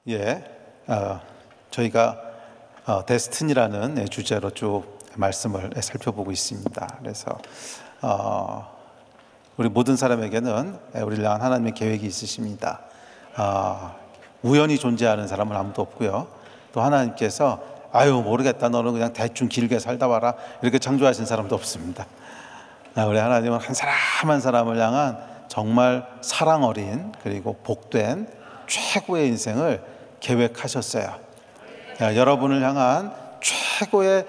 예, 저희가 데스티니라는 주제로 쭉 말씀을 살펴보고 있습니다. 그래서 우리 모든 사람에게는 우리를 향한 하나님의 계획이 있으십니다. 우연히 존재하는 사람은 아무도 없고요. 또 하나님께서 아유 모르겠다, 너는 그냥 대충 길게 살다 와라, 이렇게 창조하신 사람도 없습니다. 우리 하나님은 한 사람 한 사람을 향한 정말 사랑 어린 그리고 복된 최고의 인생을 계획하셨어요. 여러분을 향한 최고의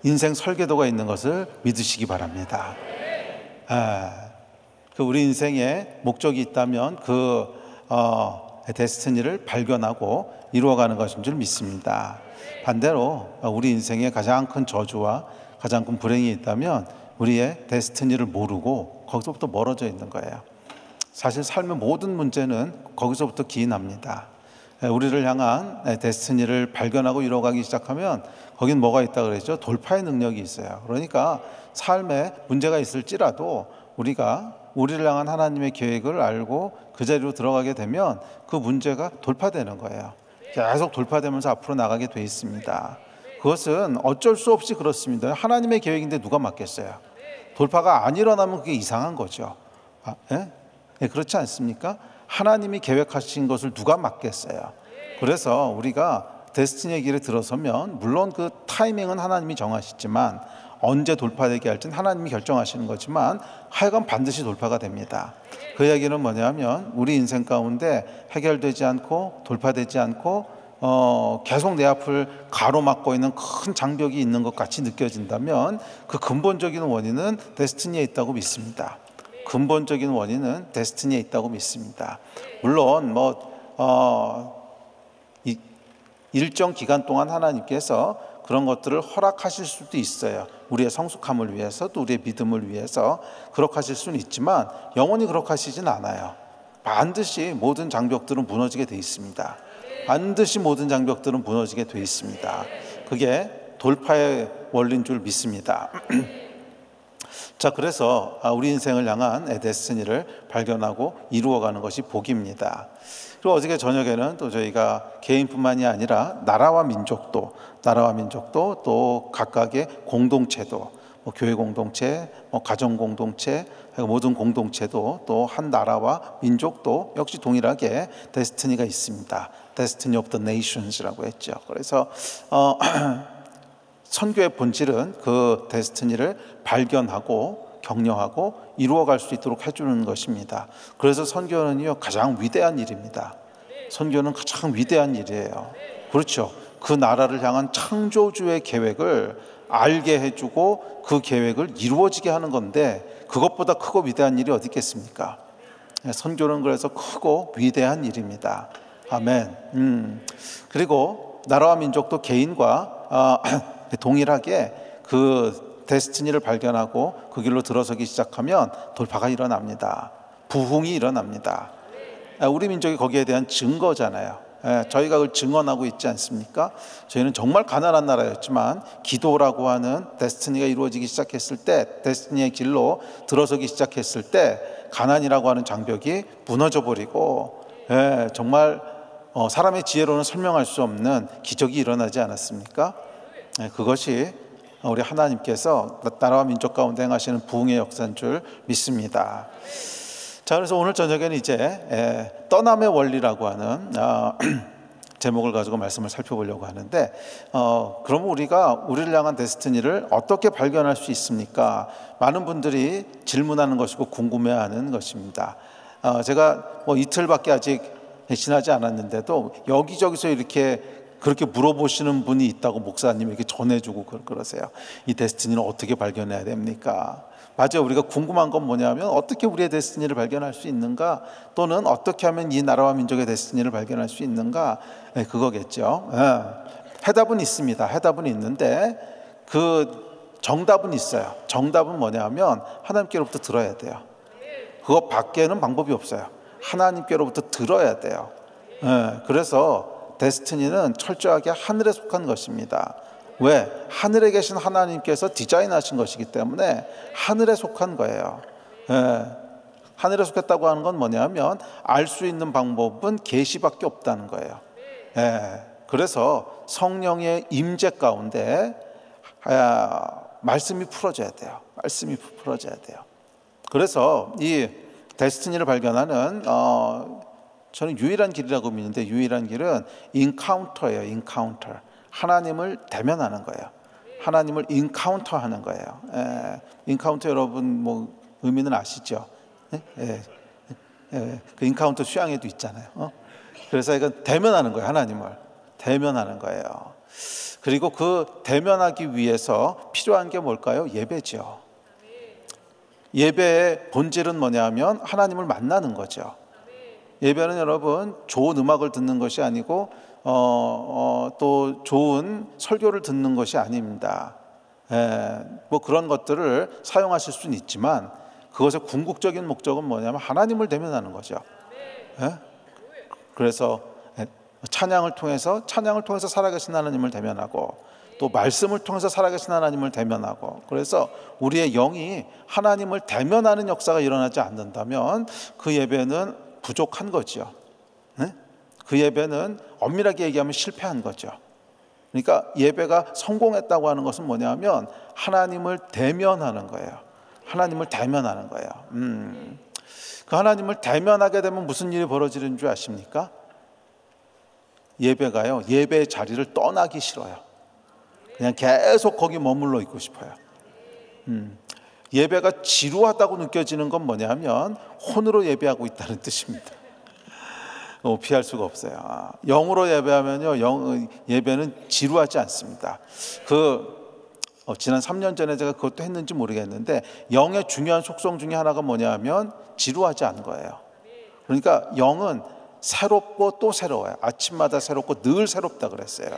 인생 설계도가 있는 것을 믿으시기 바랍니다. 우리 인생에 목적이 있다면 그 데스티니를 발견하고 이루어가는 것인 줄 믿습니다. 반대로 우리 인생에 가장 큰 저주와 가장 큰 불행이 있다면 우리의 데스티니를 모르고 거기서부터 멀어져 있는 거예요. 사실 삶의 모든 문제는 거기서부터 기인합니다. 우리를 향한 데스티니를 발견하고 이뤄가기 시작하면 거긴 뭐가 있다 그랬죠? 돌파의 능력이 있어요. 그러니까 삶에 문제가 있을지라도 우리가 우리를 향한 하나님의 계획을 알고 그 자리로 들어가게 되면 그 문제가 돌파되는 거예요. 계속 돌파되면서 앞으로 나가게 돼 있습니다. 그것은 어쩔 수 없이 그렇습니다. 하나님의 계획인데 누가 막겠어요? 돌파가 안 일어나면 그게 이상한 거죠. 그렇지 않습니까? 하나님이 계획하신 것을 누가 막겠어요? 그래서 우리가 데스티니의 길에 들어서면 물론 그 타이밍은 하나님이 정하시지만 언제 돌파되게 할지는 하나님이 결정하시는 거지만 하여간 반드시 돌파가 됩니다. 그 이야기는 뭐냐면 우리 인생 가운데 해결되지 않고 돌파되지 않고 계속 내 앞을 가로막고 있는 큰 장벽이 있는 것 같이 느껴진다면 그 근본적인 원인은 데스티니에 있다고 믿습니다. 근본적인 원인은 데스티니에 있다고 믿습니다. 물론 일정 기간 동안 하나님께서 그런 것들을 허락하실 수도 있어요. 우리의 성숙함을 위해서, 또 우리의 믿음을 위해서 그렇게 하실 수는 있지만 영원히 그렇게 하시진 않아요. 반드시 모든 장벽들은 무너지게 돼 있습니다. 반드시 모든 장벽들은 무너지게 돼 있습니다. 그게 돌파의 원리인 줄 믿습니다. 자, 그래서 우리 인생을 향한 데스티니를 발견하고 이루어가는 것이 복입니다. 그리고 어저께 저녁에는 또 저희가 개인뿐만이 아니라 나라와 민족도 또 각각의 공동체도, 교회 공동체, 가정 공동체, 모든 공동체도 또 한 나라와 민족도 역시 동일하게 데스티니가 있습니다. Destiny of the Nations라고 했죠. 그래서 선교의 본질은 그 데스티니를 발견하고 격려하고 이루어갈 수 있도록 해주는 것입니다. 그래서 선교는요 가장 위대한 일입니다. 선교는 가장 위대한 일이에요. 그렇죠. 그 나라를 향한 창조주의 계획을 알게 해주고 그 계획을 이루어지게 하는 건데 그것보다 크고 위대한 일이 어디 있겠습니까? 선교는 그래서 크고 위대한 일입니다. 아멘. 그리고 나라와 민족도 개인과 동일하게 그 데스티니를 발견하고 그 길로 들어서기 시작하면 돌파가 일어납니다. 부흥이 일어납니다. 우리 민족이 거기에 대한 증거잖아요. 저희가 그걸 증언하고 있지 않습니까? 저희는 정말 가난한 나라였지만 기도라고 하는 데스티니가 이루어지기 시작했을 때, 데스티니의 길로 들어서기 시작했을 때 가난이라고 하는 장벽이 무너져 버리고 정말 사람의 지혜로는 설명할 수 없는 기적이 일어나지 않았습니까? 그것이 우리 하나님께서 나라와 민족 가운데 행하시는 부흥의 역사인 줄 믿습니다. 자, 그래서 오늘 저녁에는 이제 떠남의 원리라고 하는 제목을 가지고 말씀을 살펴보려고 하는데 그럼 우리가 우리를 향한 데스티니를 어떻게 발견할 수 있습니까? 많은 분들이 질문하는 것이고 궁금해하는 것입니다. 제가 이틀밖에 아직 지나지 않았는데도 여기저기서 이렇게 그렇게 물어보시는 분이 있다고 목사님이 이렇게 전해주고 그러세요. 이 데스티니는 어떻게 발견해야 됩니까? 맞아요. 우리가 궁금한 건 뭐냐면 어떻게 우리의 데스티니를 발견할 수 있는가, 또는 어떻게 하면 이 나라와 민족의 데스티니를 발견할 수 있는가, 그거겠죠. 해답은 있습니다. 해답은 있는데 그 정답은 있어요. 정답은 뭐냐면 하나님께로부터 들어야 돼요. 그거 밖에는 방법이 없어요. 하나님께로부터 들어야 돼요. 그래서 데스티니는 철저하게 하늘에 속한 것입니다. 왜? 하늘에 계신 하나님께서 디자인하신 것이기 때문에 하늘에 속한 거예요. 하늘에 속했다고 하는 건 뭐냐면 알 수 있는 방법은 계시밖에 없다는 거예요. 그래서 성령의 임재 가운데 말씀이 풀어져야 돼요. 말씀이 풀어져야 돼요. 그래서 이 데스티니를 발견하는 저는 유일한 길이라고 믿는데, 유일한 길은 인카운터예요. 인카운터. 하나님을 대면하는 거예요. 하나님을 인카운터하는 거예요. 인카운터 여러분 뭐 의미는 아시죠? 그 인카운터 수양에도 있잖아요. 그래서 이건 대면하는 거예요. 하나님을 대면하는 거예요. 그리고 그 대면하기 위해서 필요한 게 뭘까요? 예배죠. 예배의 본질은 뭐냐면 하나님을 만나는 거죠. 예배는 여러분 좋은 음악을 듣는 것이 아니고 또 좋은 설교를 듣는 것이 아닙니다. 뭐 그런 것들을 사용하실 수는 있지만 그것의 궁극적인 목적은 뭐냐면 하나님을 대면하는 거죠. 그래서 찬양을 통해서 살아계신 하나님을 대면하고, 또 말씀을 통해서 살아계신 하나님을 대면하고, 그래서 우리의 영이 하나님을 대면하는 역사가 일어나지 않는다면 그 예배는 부족한 거죠. 그 예배는 엄밀하게 얘기하면 실패한 거죠. 그러니까 예배가 성공했다고 하는 것은 뭐냐면 하나님을 대면하는 거예요. 하나님을 대면하는 거예요. 그 하나님을 대면하게 되면 무슨 일이 벌어지는 줄 아십니까? 예배가요, 예배의 자리를 떠나기 싫어요. 그냥 계속 거기 머물러 있고 싶어요. 예배가 지루하다고 느껴지는 건 뭐냐면 혼으로 예배하고 있다는 뜻입니다. 피할 수가 없어요. 영으로 예배하면요, 예배는 지루하지 않습니다. 지난 3년 전에 제가 그것도 했는지 모르겠는데, 영의 중요한 속성 중에 하나가 뭐냐면 지루하지 않은 거예요. 그러니까 영은 새롭고 또 새로워요. 아침마다 새롭고 늘 새롭다 그랬어요.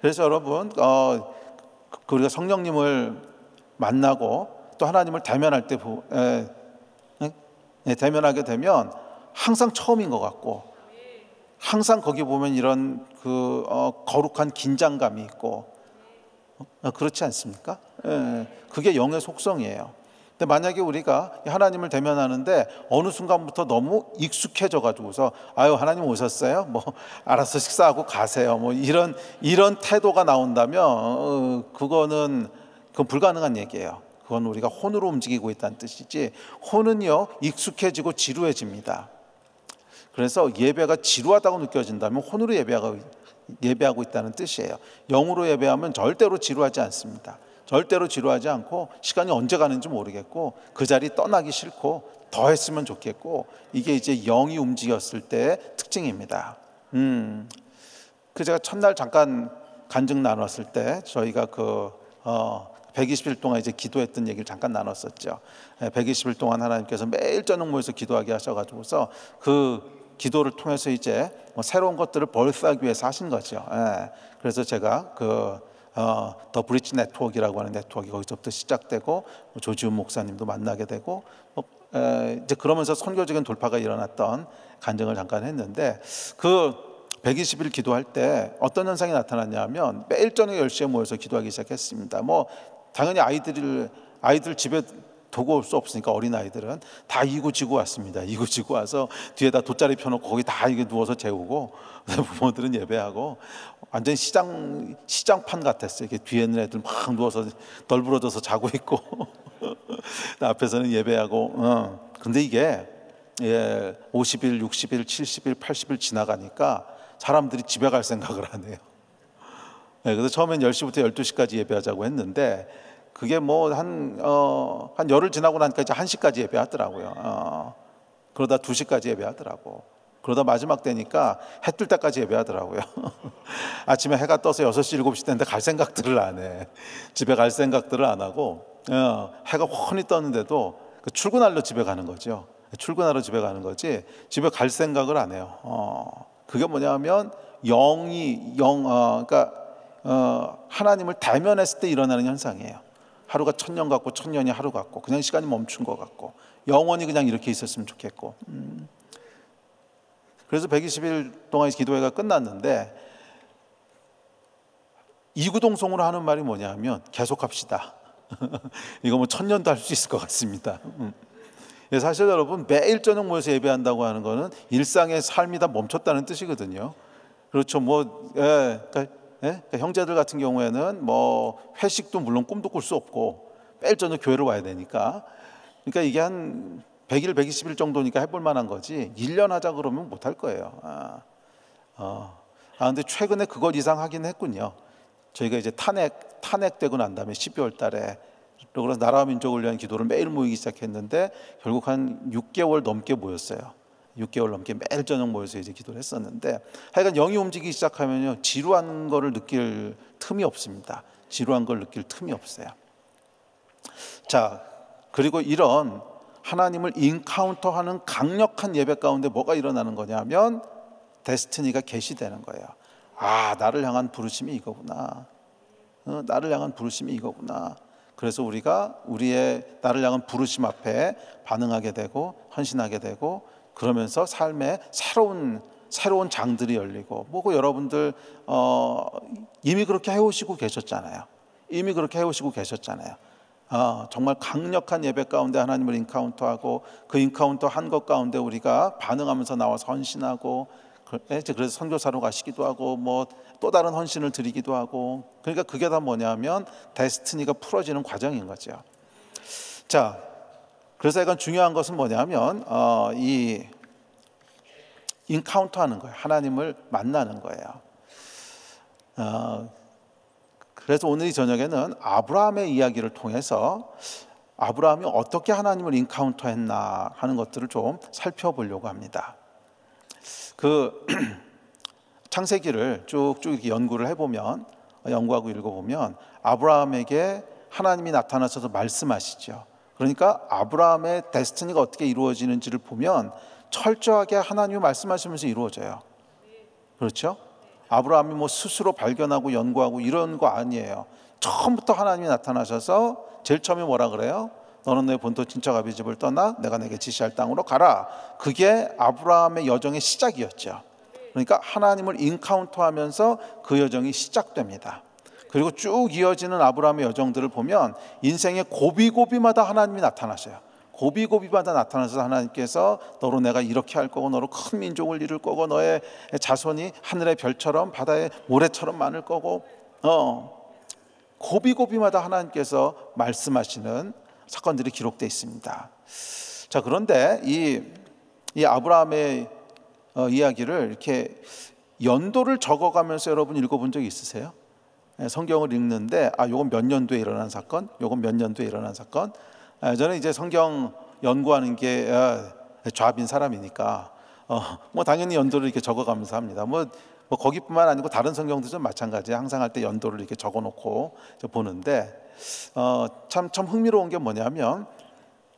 그래서 여러분, 우리가 성령님을 만나고 또 하나님을 대면할 때 대면하게 되면 항상 처음인 것 같고, 항상 거기 보면 이런 거룩한 긴장감이 있고, 그렇지 않습니까? 그게 영의 속성이에요. 근데 만약에 우리가 하나님을 대면하는데 어느 순간부터 너무 익숙해져 가지고서 아유 하나님 오셨어요? 뭐 알아서 식사하고 가세요. 뭐 이런 태도가 나온다면 그건 불가능한 얘기예요. 그건 우리가 혼으로 움직이고 있다는 뜻이지, 혼은요 익숙해지고 지루해집니다. 그래서 예배가 지루하다고 느껴진다면 혼으로 예배하고 있다는 뜻이에요. 영으로 예배하면 절대로 지루하지 않습니다. 절대로 지루하지 않고 시간이 언제 가는지 모르겠고 그 자리 떠나기 싫고 더 했으면 좋겠고, 이게 이제 영이 움직였을 때의 특징입니다. 제가 첫날 잠깐 간증 나눴을 때 저희가 120일 동안 이제 기도했던 얘기를 잠깐 나눴었죠. 120일 동안 하나님께서 매일 저녁 모여서 기도하게 하셔가지고서 그 기도를 통해서 이제 새로운 것들을 벌써하기 위해서 하신 거죠. 그래서 제가 더 브릿지 네트워크라고 하는 네트워크, 거기서부터 시작되고 조지훈 목사님도 만나게 되고 이제 그러면서 선교적인 돌파가 일어났던 간증을 잠깐 했는데, 그 120일 기도할 때 어떤 현상이 나타났냐면 매일 저녁 10시에 모여서 기도하기 시작했습니다. 뭐 당연히 아이들 집에 두고 올 수 없으니까 어린아이들은 다 이구지구 왔습니다. 이구지구 와서 뒤에다 돗자리 펴놓고 거기 다 이게 누워서 재우고, 부모들은 예배하고 완전 시장판 같았어요. 이렇게 뒤에 있는 애들 막 누워서 널브러져서 자고 있고 앞에서는 예배하고. 근데 이게 50일, 60일, 70일, 80일 지나가니까 사람들이 집에 갈 생각을 안 해요. 그래서 처음엔 10시부터 12시까지 예배하자고 했는데 그게 뭐 한 열흘 지나고 나니까 이제 1시까지 예배하더라고요. 그러다 2시까지 예배하더라고. 그러다 마지막 되니까 해 뜰 때까지 예배하더라고요. 아침에 해가 떠서 6시, 7시 되는데 갈 생각들을 안 해. 집에 갈 생각들을 안 하고 해가 훤히 떴는데도 출근하러 집에 가는 거죠. 출근하러 집에 가는 거지 집에 갈 생각을 안 해요. 그게 뭐냐면 그러니까 하나님을 대면했을 때 일어나는 현상이에요. 하루가 1000년 같고 1000년이 하루 같고 그냥 시간이 멈춘 것 같고 영원히 그냥 이렇게 있었으면 좋겠고. 그래서 120일 동안 기도회가 끝났는데 이구동성으로 하는 말이 뭐냐면 계속합시다. 이거 뭐 1000년도 할 수 있을 것 같습니다. 사실 여러분 매일 저녁 모여서 예배한다고 하는 거는 일상의 삶이 다 멈췄다는 뜻이거든요. 그렇죠. 그러니까 형제들 같은 경우에는 뭐 회식도 물론 꿈도 꿀 수 없고 매일 저녁 교회를 와야 되니까, 그러니까 이게 한 100일, 120일 정도니까 해볼 만한 거지 1년 하자 그러면 못 할 거예요. 근데 최근에 그것 이상 하긴 했군요. 저희가 이제 탄핵되고 난 다음에 12월 달에, 그래서 나라와 민족을 위한 기도를 매일 모이기 시작했는데 결국 한 6개월 넘게 모였어요. 6개월 넘게 매일 저녁 모여서 이제 기도를 했었는데, 하여간 영이 움직이기 시작하면요 지루한 거를 느낄 틈이 없습니다. 지루한 걸 느낄 틈이 없어요. 자, 그리고 이런 하나님을 인카운터하는 강력한 예배 가운데 뭐가 일어나는 거냐면 데스티니가 계시되는 거예요. 나를 향한 부르심이 이거구나. 나를 향한 부르심이 이거구나. 그래서 우리가 우리의 나를 향한 부르심 앞에 반응하게 되고 헌신하게 되고, 그러면서 삶에 새로운 장들이 열리고, 뭐고 여러분들 이미 그렇게 해오시고 계셨잖아요. 이미 그렇게 해오시고 계셨잖아요. 정말 강력한 예배 가운데 하나님을 인카운터하고, 그 인카운터 한 것 가운데 우리가 반응하면서 나와서 헌신하고, 그래서 선교사로 가시기도 하고 뭐 또 다른 헌신을 드리기도 하고, 그러니까 그게 다 뭐냐면 데스티니가 풀어지는 과정인 거죠. 자, 그래서 약간 중요한 것은 뭐냐면 이 인카운터하는 거예요. 하나님을 만나는 거예요. 그래서 오늘 이 저녁에는 아브라함의 이야기를 통해서 아브라함이 어떻게 하나님을 인카운터했나 하는 것들을 좀 살펴보려고 합니다. 창세기를 쭉쭉 이렇게 연구하고 읽어보면 아브라함에게 하나님이 나타나셔서 말씀하시죠. 그러니까 아브라함의 데스티니가 어떻게 이루어지는지를 보면 철저하게 하나님이 말씀하시면서 이루어져요. 그렇죠? 아브라함이 뭐 스스로 발견하고 연구하고 이런 거 아니에요. 처음부터 하나님이 나타나셔서 제일 처음에 뭐라 그래요? 너는 내 본토 친척 아비 집을 떠나 내가 내게 지시할 땅으로 가라. 그게 아브라함의 여정의 시작이었죠. 그러니까 하나님을 인카운터하면서 그 여정이 시작됩니다. 그리고 쭉 이어지는 아브라함의 여정들을 보면 인생의 고비고비마다 하나님이 나타나셔요. 고비고비마다 나타나서 하나님께서 너로 내가 이렇게 할 거고, 너로 큰 민족을 이룰 거고, 너의 자손이 하늘의 별처럼 바다의 모래처럼 많을 거고, 고비고비마다 하나님께서 말씀하시는 사건들이 기록되어 있습니다. 자, 그런데 이 아브라함의 이야기를 이렇게 연도를 적어가면서 여러분 읽어본 적 있으세요? 성경을 읽는데 요건 몇 년도에 일어난 사건, 요건 몇 년도에 일어난 사건. 저는 이제 성경 연구하는 게 좌빈 사람이니까 뭐 당연히 연도를 이렇게 적어가면서 합니다. 뭐 거기뿐만 아니고 다른 성경도 좀 마찬가지예요. 항상 할 때 연도를 이렇게 적어놓고 보는데 참 흥미로운 게 뭐냐면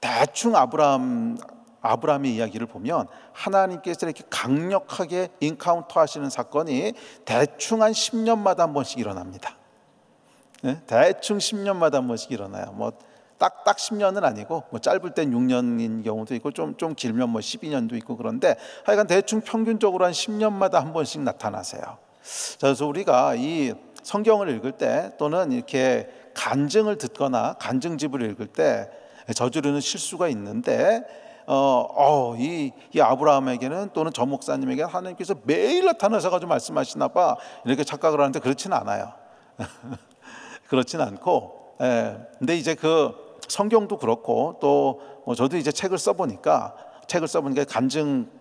대충 아브라함의 이야기를 보면 하나님께서 이렇게 강력하게 인카운터 하시는 사건이 대충 한 10년마다 한 번씩 일어납니다. 네? 대충 10년마다 한 번씩 일어나요. 뭐 딱 10년은 아니고 뭐 짧을 땐 6년인 경우도 있고 좀 길면 뭐 12년도 있고, 그런데 하여간 대충 평균적으로 한 10년마다 한 번씩 나타나세요. 그래서 우리가 이 성경을 읽을 때 또는 이렇게 간증을 듣거나 간증집을 읽을 때 저지르는 실수가 있는데 이 아브라함에게는 또는 저 목사님에게는 하나님께서 매일 나타나셔가지고 말씀하시나 봐 이렇게 착각을 하는데 그렇지는 않아요. 그렇지는 않고, 근데 이제 그 성경도 그렇고 또 저도 이제 책을 써보니까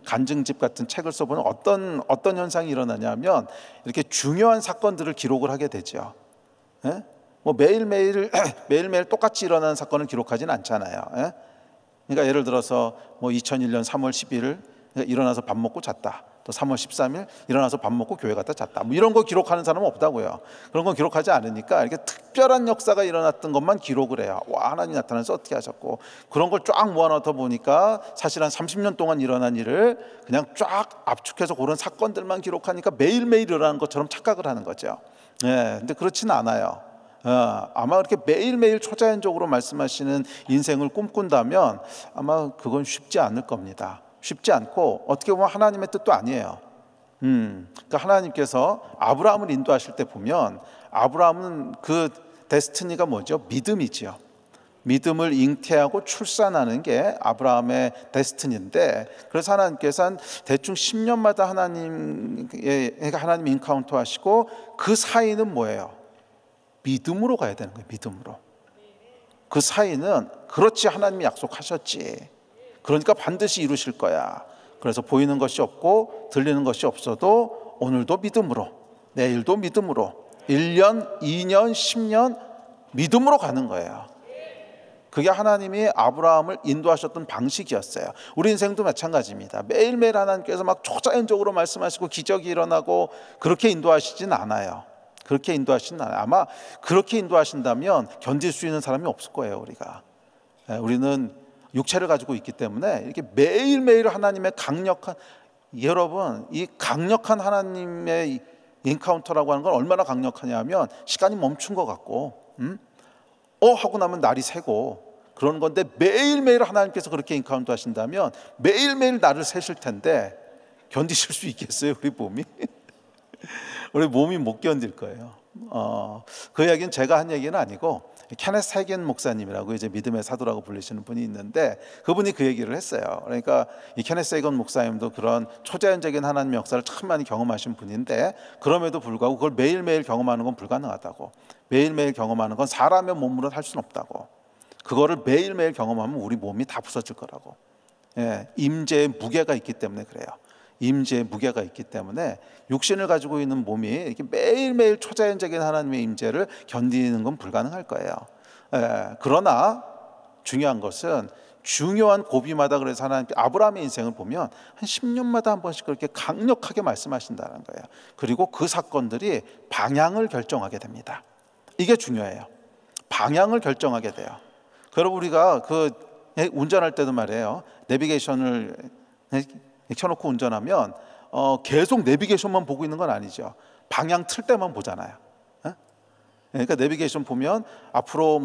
간증집 같은 책을 써보면 어떤 현상이 일어나냐면 이렇게 중요한 사건들을 기록을 하게 되죠. 뭐 매일매일 똑같이 일어나는 사건을 기록하지는 않잖아요. 그러니까 예를 들어서 뭐 2001년 3월 11일 일어나서 밥 먹고 잤다. 또 3월 13일 일어나서 밥 먹고 교회 갔다 잤다. 뭐 이런 거 기록하는 사람은 없다고요. 그런 거 기록하지 않으니까 이렇게 특별한 역사가 일어났던 것만 기록을 해요. 와, 하나님 나타나서 어떻게 하셨고, 그런 걸 쫙 모아놓다 보니까 사실 한 30년 동안 일어난 일을 그냥 쫙 압축해서 그런 사건들만 기록하니까 매일매일 일어나는 것처럼 착각을 하는 거죠. 근데 그렇지는 않아요. 아마 그렇게 매일매일 초자연적으로 말씀하시는 인생을 꿈꾼다면 아마 그건 쉽지 않을 겁니다. 쉽지 않고 어떻게 보면 하나님의 뜻도 아니에요. 그러니까 하나님께서 아브라함을 인도하실 때 보면 아브라함은 그 데스티니가 뭐죠? 믿음이지요. 믿음을 잉태하고 출산하는 게 아브라함의 데스티니인데, 그래서 하나님께서는 대충 10년마다 하나님 인카운터 하시고, 그 사이는 뭐예요? 믿음으로 가야 되는 거예요. 믿음으로. 그 사이는 그렇지, 하나님이 약속하셨지, 그러니까 반드시 이루실 거야. 그래서 보이는 것이 없고 들리는 것이 없어도 오늘도 믿음으로, 내일도 믿음으로, 1년, 2년, 10년 믿음으로 가는 거예요. 그게 하나님이 아브라함을 인도하셨던 방식이었어요. 우리 인생도 마찬가지입니다. 매일매일 하나님께서 막 초자연적으로 말씀하시고 기적이 일어나고 그렇게 인도하시진 않아요. 그렇게 인도하시진 않아요. 아마 그렇게 인도하신다면 견딜 수 있는 사람이 없을 거예요. 우리는 육체를 가지고 있기 때문에 이렇게 매일매일 하나님의 강력한, 여러분, 이 강력한 하나님의 인카운터라고 하는 건 얼마나 강력하냐면 시간이 멈춘 것 같고 하고 나면 날이 새고 그런 건데, 매일매일 하나님께서 그렇게 인카운터 하신다면 매일매일 날을 새실 텐데 견디실 수 있겠어요? 우리 몸이 우리 몸이 못 견딜 거예요. 그 이야기는 제가 한 얘기는 아니고 케네스 해겐 목사님이라고 이제 믿음의 사도라고 불리시는 분이 있는데, 그분이 그 얘기를 했어요. 그러니까 이 케네스 해겐 목사님도 그런 초자연적인 하나님의 역사를 참 많이 경험하신 분인데, 그럼에도 불구하고 그걸 매일매일 경험하는 건 불가능하다고, 매일매일 경험하는 건 사람의 몸으로 할 수는 없다고, 그거를 매일매일 경험하면 우리 몸이 다 부서질 거라고. 임재의 무게가 있기 때문에 그래요. 임재의 무게가 있기 때문에 육신을 가지고 있는 몸이 이렇게 매일매일 초자연적인 하나님의 임재를 견디는 건 불가능할 거예요. 그러나 중요한 것은 중요한 고비마다, 그래서 하나님 아브라함의 인생을 보면 한 10년마다 한 번씩 그렇게 강력하게 말씀하신다는 거예요. 그리고 그 사건들이 방향을 결정하게 됩니다. 이게 중요해요. 방향을 결정하게 돼요. 여러분, 우리가 운전할 때도 말이에요. 내비게이션을 켜놓고 운전하면 계속 내비게이션만 보고 있는 건 아니죠. 방향 틀 때만 보잖아요. 그러니까 내비게이션 보면 앞으로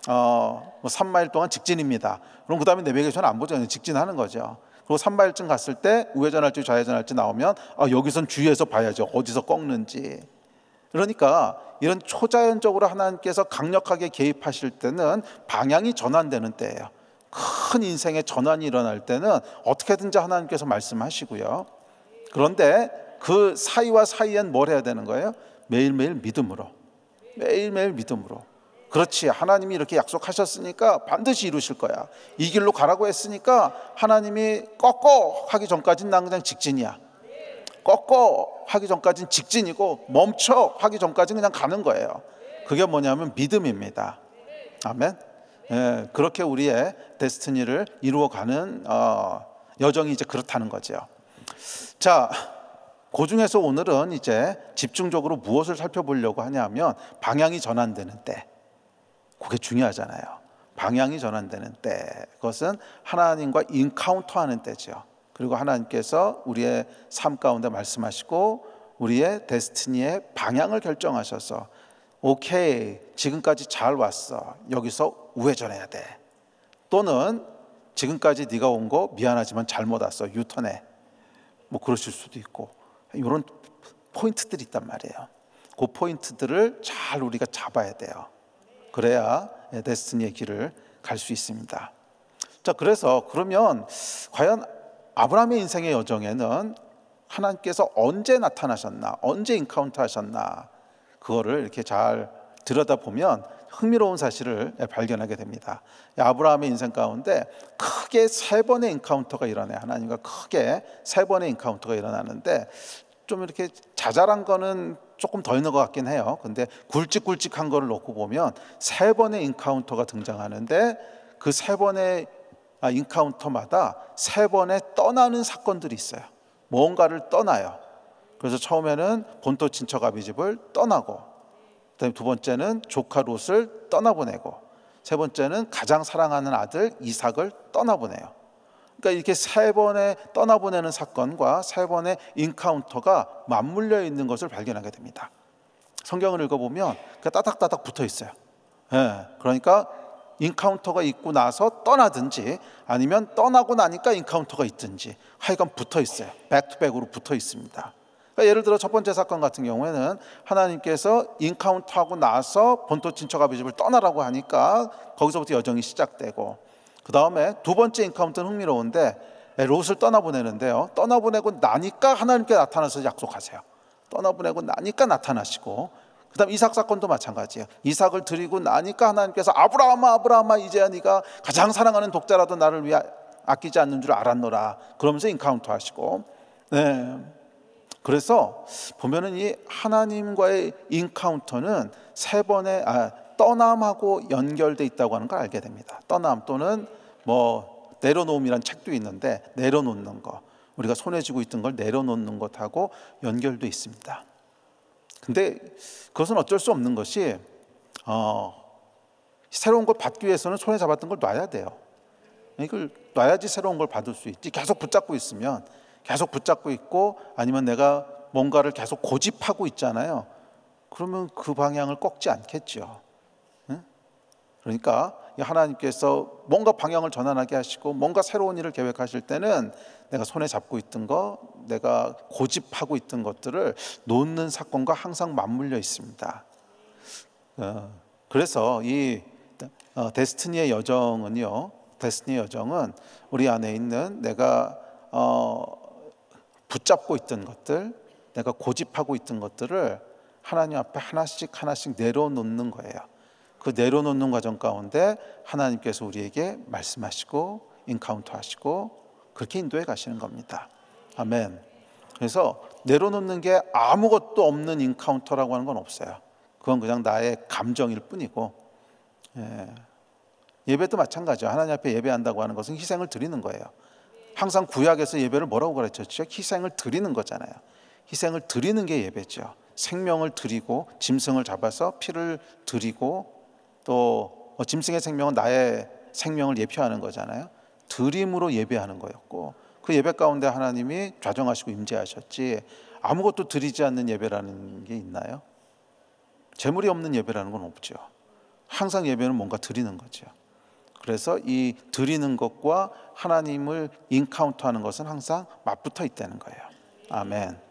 3마일 동안 직진입니다. 그럼 그 다음에 내비게이션 안 보죠. 직진하는 거죠. 그리고 3마일쯤 갔을 때 우회전할지 좌회전할지 나오면 여기선 주의해서 봐야죠. 어디서 꺾는지. 그러니까 이런 초자연적으로 하나님께서 강력하게 개입하실 때는 방향이 전환되는 때예요. 큰 인생의 전환이 일어날 때는 어떻게든지 하나님께서 말씀하시고요. 그런데 그 사이와 사이엔 뭘 해야 되는 거예요? 매일매일 믿음으로, 매일매일 믿음으로. 그렇지, 하나님이 이렇게 약속하셨으니까 반드시 이루실 거야. 이 길로 가라고 했으니까 하나님이 꺾어 하기 전까지는 난 그냥 직진이야. 꺾어 하기 전까지는 직진이고, 멈춰 하기 전까지는 그냥 가는 거예요. 그게 뭐냐면 믿음입니다. 아멘. 그렇게 우리의 데스티니를 이루어가는 여정이 이제 그렇다는 거죠. 자, 그 중에서 오늘은 이제 집중적으로 무엇을 살펴보려고 하냐면 방향이 전환되는 때, 그게 중요하잖아요. 방향이 전환되는 때, 그것은 하나님과 인카운터하는 때죠. 그리고 하나님께서 우리의 삶 가운데 말씀하시고 우리의 데스티니의 방향을 결정하셔서, 오케이, 지금까지 잘 왔어, 여기서 우회전해야 돼. 또는 지금까지 네가 온 거 미안하지만 잘못 왔어, 유턴해. 그러실 수도 있고, 이런 포인트들이 있단 말이에요. 그 포인트들을 잘 우리가 잡아야 돼요. 그래야 데스티니의 길을 갈 수 있습니다. 자, 그러면 과연 아브라함의 인생의 여정에는 하나님께서 언제 나타나셨나, 언제 인카운터 하셨나, 그거를 이렇게 잘 들여다보면 흥미로운 사실을 발견하게 됩니다. 아브라함의 인생 가운데 크게 3번의 인카운터가 일어나요. 하나님과 크게 3번의 인카운터가 일어나는데, 좀 이렇게 자잘한 거는 조금 더 있는 것 같긴 해요. 근데 굵직굵직한 거를 놓고 보면 3번의 인카운터가 등장하는데, 그 3번의 인카운터마다 3번의 떠나는 사건들이 있어요. 뭔가를 떠나요. 그래서 처음에는 본토 친척 아비집을 떠나고, 그다음에 두 번째는 조카 롯을 떠나보내고, 세 번째는 가장 사랑하는 아들 이삭을 떠나보내요. 그러니까 이렇게 3번의 떠나보내는 사건과 3번의 인카운터가 맞물려 있는 것을 발견하게 됩니다. 성경을 읽어보면 따닥따닥 붙어 있어요. 그러니까 인카운터가 있고 나서 떠나든지, 아니면 떠나고 나니까 인카운터가 있든지, 하여간 붙어 있어요. 백투백으로 붙어 있습니다. 그러니까 예를 들어 첫 번째 사건 같은 경우에는 하나님께서 인카운트하고 나서 본토 친척 아비 집을 떠나라고 하니까 거기서부터 여정이 시작되고, 그 다음에 두 번째 인카운트는 흥미로운데 롯을 떠나보내는데요, 떠나보내고 나니까 하나님께 나타나서 약속하세요. 떠나보내고 나니까 나타나시고, 그 다음 이삭 사건도 마찬가지예요. 이삭을 드리고 나니까 하나님께서 아브라함아 이제야 네가 가장 사랑하는 독자라도 나를 위해 아끼지 않는 줄 알았노라 그러면서 인카운트 하시고. 그래서 보면은 이 하나님과의 인카운터는 세 번의 떠남하고 연결돼 있다고 하는 걸 알게 됩니다. 떠남 또는 뭐 내려놓음이란 책도 있는데, 내려놓는 거, 우리가 손에 쥐고 있던 걸 내려놓는 것하고 연결돼 있습니다. 근데 그것은 어쩔 수 없는 것이 새로운 걸 받기 위해서는 손에 잡았던 걸 놔야 돼요. 이걸 놔야지 새로운 걸 받을 수 있지. 계속 붙잡고 있으면, 계속 붙잡고 있고 아니면 내가 뭔가를 계속 고집하고 있잖아요. 그러면 그 방향을 꺾지 않겠죠. 그러니까 하나님께서 뭔가 방향을 전환하게 하시고 뭔가 새로운 일을 계획하실 때는 내가 손에 잡고 있던 거, 내가 고집하고 있던 것들을 놓는 사건과 항상 맞물려 있습니다. 그래서 이 데스티니의 여정은요, 데스티니의 여정은 우리 안에 있는 내가 붙잡고 있던 것들, 내가 고집하고 있던 것들을 하나님 앞에 하나씩 내려놓는 거예요. 그 내려놓는 과정 가운데 하나님께서 우리에게 말씀하시고 인카운터 하시고 그렇게 인도해 가시는 겁니다. 아멘. 그래서 내려놓는 게 아무것도 없는 인카운터라고 하는 건 없어요. 그건 그냥 나의 감정일 뿐이고, 예배도 마찬가지죠. 하나님 앞에 예배한다고 하는 것은 희생을 드리는 거예요. 항상 구약에서 예배를 뭐라고 가르쳤죠? 희생을 드리는 거잖아요. 희생을 드리는 게 예배죠. 생명을 드리고 짐승을 잡아서 피를 드리고, 또 짐승의 생명은 나의 생명을 예표하는 거잖아요. 드림으로 예배하는 거였고, 그 예배 가운데 하나님이 좌정하시고 임재하셨지, 아무것도 드리지 않는 예배라는 게 있나요? 재물이 없는 예배라는 건 없죠. 항상 예배는 뭔가 드리는 거죠. 그래서 이 드리는 것과 하나님을 인카운트하는 것은 항상 맞붙어 있다는 거예요. 아멘.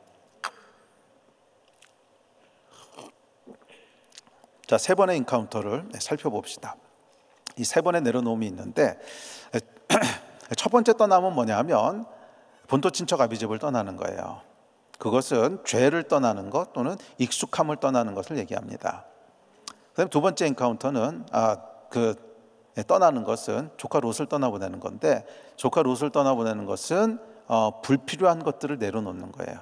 자, 세 번의 인카운터를 살펴봅시다. 이 세 번의 내려놓음이 있는데, 첫 번째 떠남은 뭐냐 하면 본토 친척 아비 집을 떠나는 거예요. 그것은 죄를 떠나는 것 또는 익숙함을 떠나는 것을 얘기합니다. 그다음에 두 번째 인카운터는 떠나는 것은 조카 롯을 떠나보내는 건데, 조카 롯을 떠나보내는 것은 불필요한 것들을 내려놓는 거예요.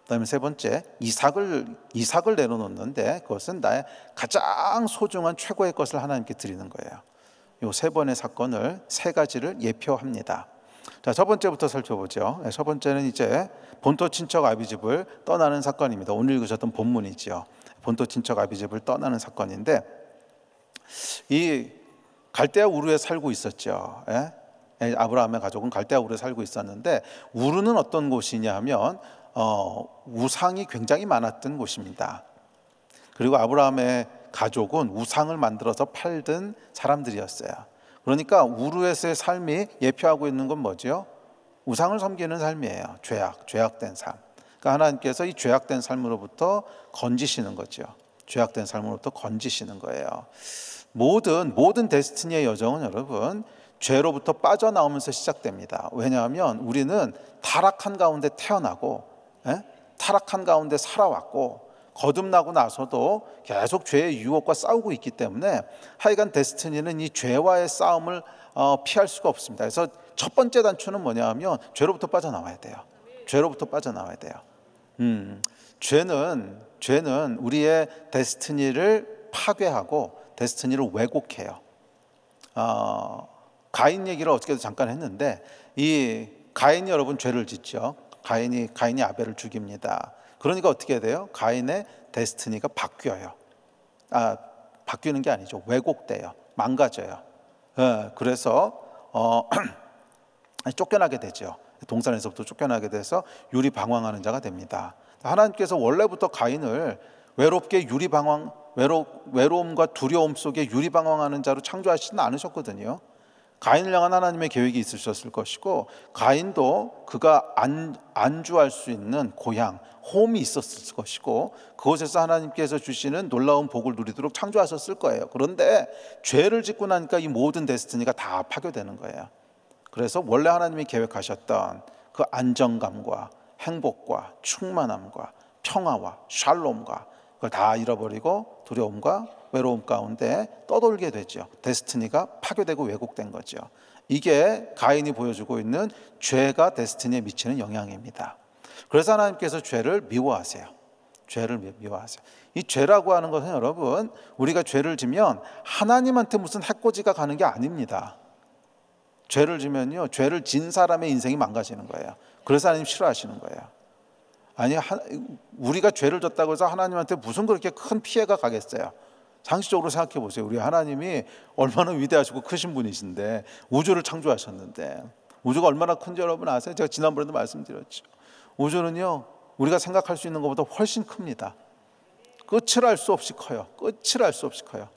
그다음에 세 번째 이삭을 내려놓는데, 그것은 나의 가장 소중한 최고의 것을 하나님께 드리는 거예요. 이 세 번의 사건을 세 가지를 예표합니다. 자, 첫 번째부터 살펴보죠. 첫 번째는 이제 본토 친척 아비 집을 떠나는 사건입니다. 오늘 읽으셨던 본문이죠. 본토 친척 아비 집을 떠나는 사건인데, 이 갈대아 우르에 살고 있었죠. 아브라함의 가족은 갈대아 우르에 살고 있었는데, 우르는 어떤 곳이냐 하면 우상이 굉장히 많았던 곳입니다. 그리고 아브라함의 가족은 우상을 만들어서 팔던 사람들이었어요. 그러니까 우르에서의 삶이 예표하고 있는 건 뭐죠? 우상을 섬기는 삶이에요. 죄악된 삶. 그러니까 하나님께서 이 죄악된 삶으로부터 건지시는 거죠. 죄악된 삶으로부터 건지시는 거예요. 모든 데스티니의 여정은 여러분 죄로부터 빠져나오면서 시작됩니다. 왜냐하면 우리는 타락한 가운데 태어나고, 타락한 가운데 살아왔고, 거듭나고 나서도 계속 죄의 유혹과 싸우고 있기 때문에 하여간 데스티니는 이 죄와의 싸움을 피할 수가 없습니다. 그래서 첫 번째 단추는 뭐냐 하면 죄로부터 빠져나와야 돼요. 죄로부터 빠져나와야 돼요. 죄는 우리의 데스티니를 파괴하고 데스티니를 왜곡해요. 가인 얘기를 어저께도 잠깐 했는데, 이 가인이 여러분 죄를 짓죠. 가인이 아벨을 죽입니다. 그러니까 어떻게 돼요? 가인의 데스티니가 바뀌어요. 바뀌는 게 아니죠. 왜곡돼요. 망가져요. 그래서 쫓겨나게 되죠. 동산에서부터 쫓겨나게 돼서 유리방황하는 자가 됩니다. 하나님께서 원래부터 가인을 외롭게 외로움과 두려움 속에 유리방황하는 자로 창조하시지는 않으셨거든요. 가인을 향한 하나님의 계획이 있으셨을 것이고, 가인도 그가 안주할 수 있는 고향, 홈이 있었을 것이고, 그곳에서 하나님께서 주시는 놀라운 복을 누리도록 창조하셨을 거예요. 그런데 죄를 짓고 나니까 이 모든 데스티니가 다 파괴되는 거예요. 그래서 원래 하나님이 계획하셨던 그 안정감과 행복과 충만함과 평화와 샬롬과 그걸 다 잃어버리고 두려움과 외로움 가운데 떠돌게 되죠. 데스티니가 파괴되고 왜곡된 거죠. 이게 가인이 보여주고 있는 죄가 데스티니에 미치는 영향입니다. 그래서 하나님께서 죄를 미워하세요. 죄를 미워하세요. 이 죄라고 하는 것은 여러분, 우리가 죄를 지면 하나님한테 무슨 해코지가 가는 게 아닙니다. 죄를 지면요, 죄를 진 사람의 인생이 망가지는 거예요. 그래서 하나님 싫어하시는 거예요. 아니, 우리가 죄를 졌다고 해서 하나님한테 무슨 그렇게 큰 피해가 가겠어요? 상식적으로 생각해 보세요. 우리 하나님이 얼마나 위대하시고 크신 분이신데, 우주를 창조하셨는데, 우주가 얼마나 큰지 여러분 아세요? 제가 지난번에도 말씀드렸죠. 우주는요, 우리가 생각할 수 있는 것보다 훨씬 큽니다. 끝을 알 수 없이 커요. 끝을 알 수 없이 커요.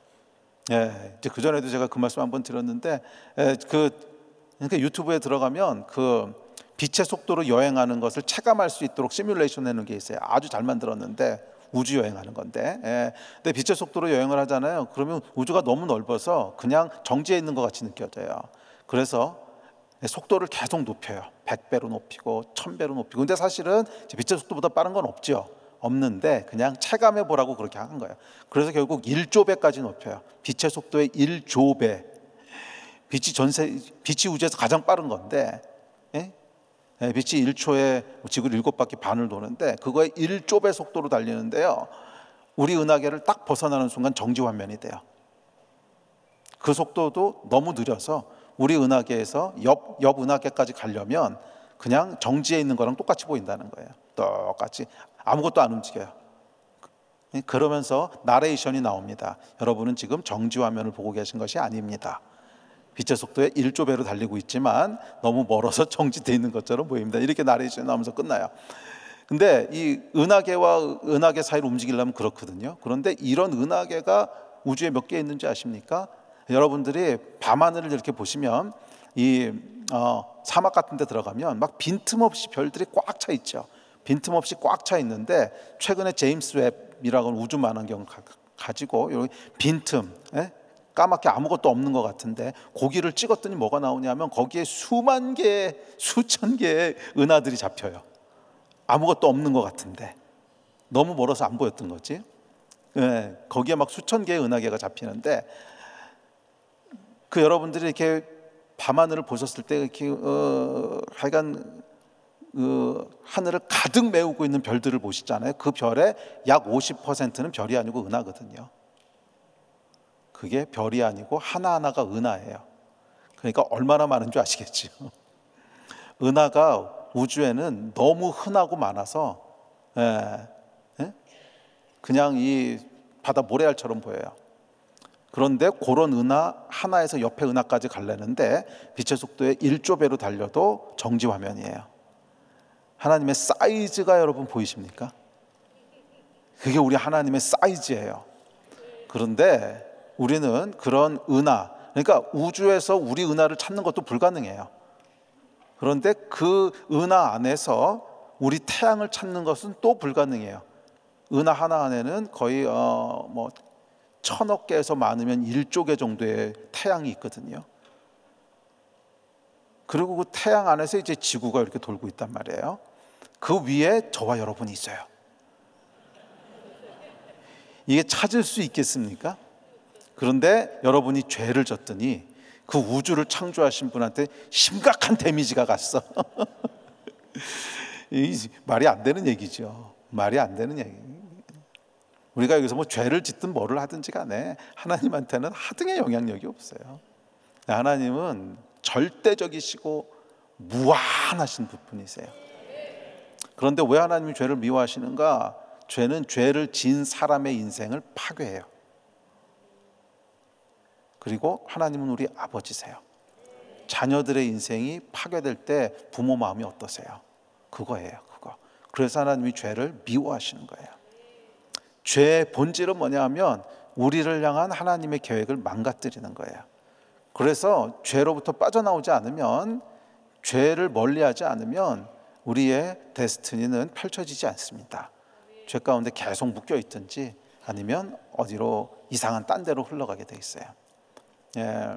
예, 이제 그 전에도 제가 그 말씀 한번 드렸는데, 그러니까 유튜브에 들어가면 그 빛의 속도로 여행하는 것을 체감할 수 있도록 시뮬레이션 해놓은 게 있어요. 아주 잘 만들었는데, 우주 여행하는 건데, 근데 빛의 속도로 여행을 하잖아요. 그러면 우주가 너무 넓어서 그냥 정지해 있는 것 같이 느껴져요. 그래서 속도를 계속 높여요. 100배로 높이고 1000배로 높이고. 근데 사실은 빛의 속도보다 빠른 건 없는데 그냥 체감해 보라고 그렇게 한 거예요. 그래서 결국 1조 배까지 높여요. 빛의 속도의 1조 배. 빛이 우주에서 가장 빠른 건데, 빛이 1초에 지구를 7바퀴 반을 도는데 그거의 1조 배 속도로 달리는데요, 우리 은하계를 딱 벗어나는 순간 정지 화면이 돼요. 그 속도도 너무 느려서 우리 은하계에서 옆 은하계까지 가려면 그냥 정지해 있는 거랑 똑같이 보인다는 거예요. 똑같이 아무것도 안 움직여요. 그러면서 나레이션이 나옵니다. 여러분은 지금 정지 화면을 보고 계신 것이 아닙니다. 빛의 속도에 1조 배로 달리고 있지만 너무 멀어서 정지되어 있는 것처럼 보입니다. 이렇게 나레이션이 나오면서 끝나요. 근데 이 은하계와 은하계 사이를 움직이려면 그렇거든요. 그런데 이런 은하계가 우주에 몇 개 있는지 아십니까? 여러분들이 밤하늘을 이렇게 보시면 이 사막 같은 데 들어가면 막 빈틈없이 별들이 꽉 차 있죠. 빈틈없이 꽉 차 있는데, 최근에 제임스 웹이라고 하는 우주 망원경을 가지고 여기 빈틈, 까맣게 아무것도 없는 것 같은데 고기를 찍었더니 뭐가 나오냐면 거기에 수만 개, 수천 개의 은하들이 잡혀요. 아무것도 없는 것 같은데 너무 멀어서 안 보였던 거지. 거기에 막 수천 개의 은하계가 잡히는데, 그 여러분들이 이렇게 밤하늘을 보셨을 때 이렇게 하여간 하늘을 가득 메우고 있는 별들을 보시잖아요. 그 별의 약 50%는 별이 아니고 은하거든요. 그게 별이 아니고 하나하나가 은하예요. 그러니까 얼마나 많은 줄 아시겠죠. 은하가 우주에는 너무 흔하고 많아서 그냥 이 바다 모래알처럼 보여요. 그런데 그런 은하 하나에서 옆에 은하까지 가려는데 빛의 속도에 1조 배로 달려도 정지 화면이에요. 하나님의 사이즈가 여러분 보이십니까? 그게 우리 하나님의 사이즈예요. 그런데 우리는 그런 은하, 그러니까 우주에서 우리 은하를 찾는 것도 불가능해요. 그런데 그 은하 안에서 우리 태양을 찾는 것은 또 불가능해요. 은하 하나 안에는 거의 1000억 개에서 많으면 1조 개 정도의 태양이 있거든요. 그리고 그 태양 안에서 이제 지구가 이렇게 돌고 있단 말이에요. 그 위에 저와 여러분이 있어요. 이게 찾을 수 있겠습니까? 그런데 여러분이 죄를 졌더니 그 우주를 창조하신 분한테 심각한 데미지가 갔어. 말이 안 되는 얘기죠. 말이 안 되는 얘기. 우리가 여기서 뭐 죄를 짓든 뭐를 하든지 간에 하나님한테는 하등의 영향력이 없어요. 하나님은 절대적이시고 무한하신 분이세요. 그런데 왜 하나님이 죄를 미워하시는가? 죄는 죄를 지은 사람의 인생을 파괴해요. 그리고 하나님은 우리 아버지세요. 자녀들의 인생이 파괴될 때 부모 마음이 어떠세요? 그거예요, 그거. 그래서 하나님이 죄를 미워하시는 거예요. 죄의 본질은 뭐냐 하면 우리를 향한 하나님의 계획을 망가뜨리는 거예요. 그래서 죄로부터 빠져나오지 않으면, 죄를 멀리하지 않으면 우리의 데스티니는 펼쳐지지 않습니다. 죄 가운데 계속 묶여 있든지 아니면 어디로 이상한 딴 데로 흘러가게 돼 있어요. 예.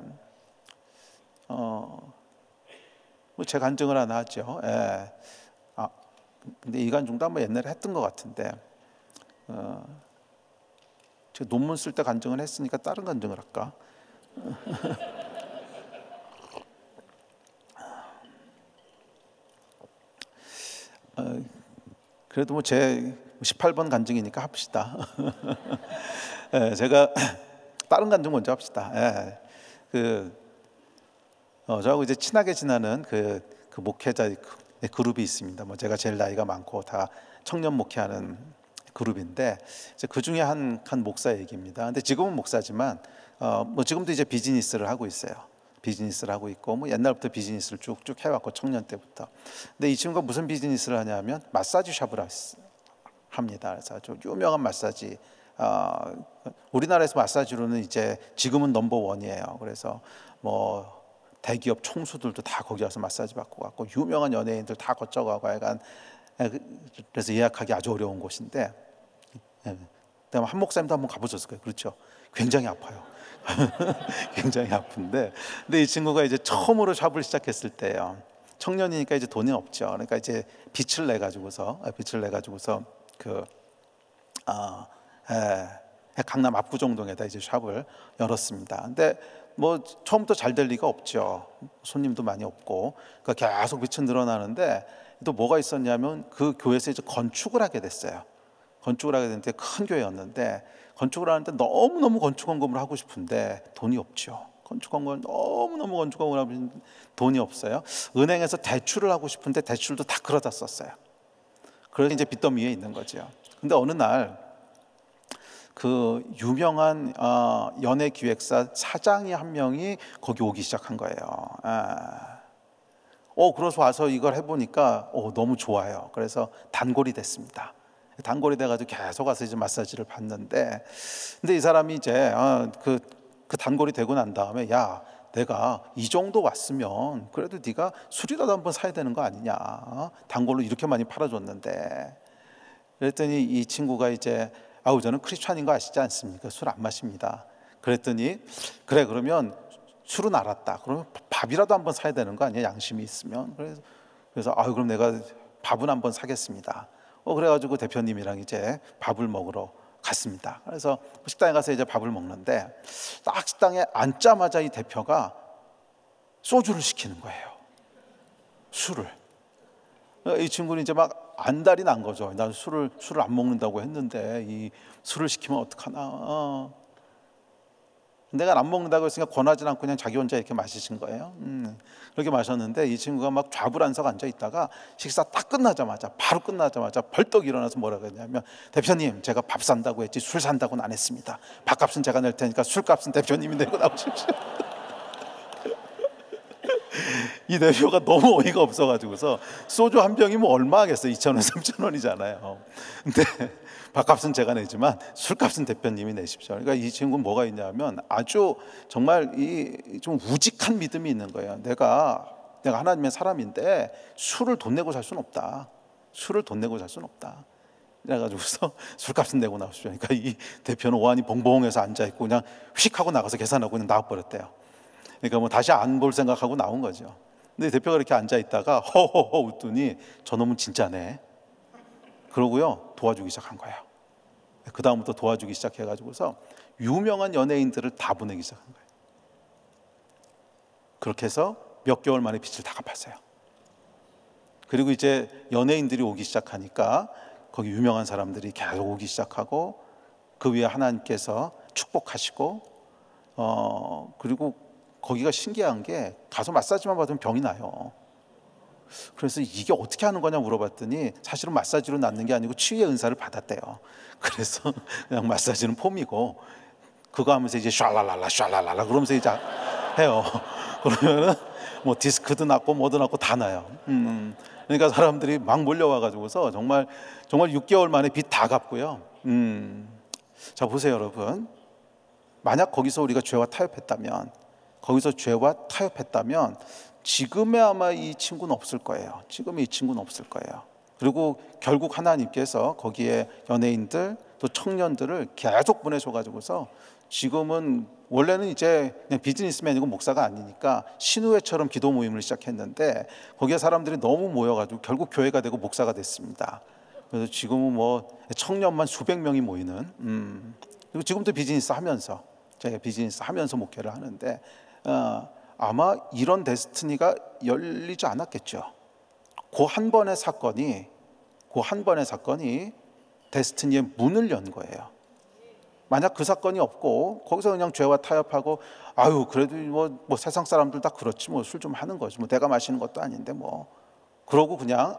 뭐 제 간증을 하나 하죠. 예. 근데 이 간증도 한번 옛날에 했던 것 같은데, 제가 논문 쓸 때 간증을 했으니까 다른 간증을 할까? 그래도 뭐 제 18번 간증이니까 합시다. 예, 제가 다른 간증 먼저 합시다. 예. 저하고 이제 친하게 지내는 그 목회자 그룹이 있습니다. 뭐 제가 제일 나이가 많고 다 청년 목회하는 그룹인데, 이제 그 중에 한 목사 얘기입니다. 근데 지금은 목사지만 뭐 지금도 이제 비즈니스를 하고 있어요. 비즈니스를 하고 있고, 뭐 옛날부터 비즈니스를 쭉쭉 해왔고, 청년 때부터. 근데 이 친구가 무슨 비즈니스를 하냐면 마사지 샵을 합니다. 그래서 아주 유명한 마사지, 우리나라에서 마사지로는 이제 지금은 넘버 원이에요. 그래서 뭐 대기업 총수들도 다 거기 와서 마사지 받고 갔고, 유명한 연예인들 다 거쳐가고, 약간 그래서 예약하기 아주 어려운 곳인데, 그다음에 한 목사님도 한번 가보셨을 거예요. 그렇죠? 굉장히 아파요. 굉장히 아픈데, 근데 이 친구가 이제 처음으로 샵을 시작했을 때요, 청년이니까 이제 돈이 없죠. 그러니까 이제 빚을 내 가지고서 강남 압구정동에다 이제 샵을 열었습니다. 근데 뭐 처음부터 잘 될 리가 없죠. 손님도 많이 없고, 그러니까 계속 빚은 늘어나는데, 또 뭐가 있었냐면 그 교회에서 이제 건축을 하게 됐어요. 건축을 하게 됐는데, 큰 교회였는데 건축을 하는데 너무너무 건축 헌금을 하고 싶은데 돈이 없죠. 건축 헌금을 너무너무 건축 헌금을 하고 싶은데 돈이 없어요. 은행에서 대출을 하고 싶은데 대출도 다 끌어다 썼어요. 그래서 이제 빚더미에 있는 거죠. 근데 어느 날 그 유명한 연예 기획사 사장이 한 명이 거기 오기 시작한 거예요. 그래서 와서 이걸 해보니까 너무 좋아요. 그래서 단골이 됐습니다. 단골이 돼가지고 계속 와서 이제 마사지를 받는데, 근데 이 사람이 이제 그 단골이 되고 난 다음에, 야, 내가 이 정도 왔으면 그래도 네가 술이라도 한번 사야 되는 거 아니냐? 단골로 이렇게 많이 팔아줬는데. 그랬더니 이 친구가 이제, 저는 크리스찬인 거 아시지 않습니까? 술 안 마십니다. 그랬더니, 그래, 그러면 술은 알았다. 그러면 밥이라도 한번 사야 되는 거 아니야? 양심이 있으면. 그래서 그럼 내가 밥은 한번 사겠습니다. 그래가지고 대표님이랑 이제 밥을 먹으러 갔습니다. 그래서 식당에 가서 이제 밥을 먹는데, 딱 식당에 앉자마자 이 대표가 소주를 시키는 거예요. 술을. 이 친구는 이제 막 안달이 난 거죠. 난 술을 안 먹는다고 했는데 이 술을 시키면 어떡하나. 내가 안 먹는다고 했으니까 권하지 않고 그냥 자기 혼자 이렇게 마시신 거예요. 그렇게 마셨는데 이 친구가 막 좌불안석 앉아 있다가 식사 딱 바로 끝나자마자 벌떡 일어나서 뭐라고 했냐면, 대표님, 제가 밥 산다고 했지 술 산다고는 안 했습니다. 밥값은 제가 낼 테니까 술값은 대표님이 내고 나오십시오. 이 대표가 너무 어이가 없어가지고서, 소주 한 병이 뭐 얼마 하겠어요? 2,000원, 3,000원이잖아요. 근데 밥값은 제가 내지만 술값은 대표님이 내십시오. 그러니까 이 친구는 뭐가 있냐면 아주 정말 이 좀 우직한 믿음이 있는 거예요. 내가 하나님의 사람인데 술을 돈 내고 살 수는 없다. 술을 돈 내고 살 수는 없다. 그래가지고서 술값은 내고 나오십시오. 그러니까 이 대표는 오한이 봉봉해서 앉아 있고 그냥 휙 하고 나가서 계산하고 그냥 나와버렸대요. 그러니까 뭐 다시 안 볼 생각하고 나온 거죠. 근데 대표가 이렇게 앉아 있다가 허허허 웃더니, 저놈은 진짜네. 그러고요, 도와주기 시작한 거예요. 그 다음부터 도와주기 시작해가지고서 유명한 연예인들을 다 보내기 시작한 거예요. 그렇게 해서 몇 개월 만에 빚을 다 갚았어요. 그리고 이제 연예인들이 오기 시작하니까 거기 유명한 사람들이 계속 오기 시작하고, 그 위에 하나님께서 축복하시고, 그리고 거기가 신기한 게 가서 마사지만 받으면 병이 나요. 그래서 이게 어떻게 하는 거냐 물어봤더니, 사실은 마사지로 낫는 게 아니고 치유의 은사를 받았대요. 그래서 그냥 마사지는 폼이고, 그거 하면서 이제 샤랄랄라 그러면서 이제 해요. 그러면은 뭐 디스크도 낫고 뭐도 낫고 다 나요. 그러니까 사람들이 막 몰려와가지고서 정말 6개월 만에 빚 다 갚고요. 자, 보세요, 여러분. 만약 거기서 우리가 죄와 타협했다면 거기서 죄와 타협했다면 지금의 아마 이 친구는 없을 거예요. 지금의 이 친구는 없을 거예요. 그리고 결국 하나님께서 거기에 연예인들 또 청년들을 계속 보내셔가지고서 지금은 원래는 이제 그냥 비즈니스맨이고 목사가 아니니까 신우회처럼 기도 모임을 시작했는데 거기에 사람들이 너무 모여가지고 결국 교회가 되고 목사가 됐습니다. 그래서 지금은 뭐 청년만 수백 명이 모이는 그리고 지금도 비즈니스 하면서 제가 비즈니스 하면서 목회를 하는데 아마 이런 데스티니가 열리지 않았겠죠. 그 한 번의 사건이 데스티니의 문을 연 거예요. 만약 그 사건이 없고 거기서 그냥 죄와 타협하고 아유 그래도 뭐 세상 사람들 다 그렇지 뭐 술 좀 하는 거지 뭐 내가 마시는 것도 아닌데 뭐 그러고 그냥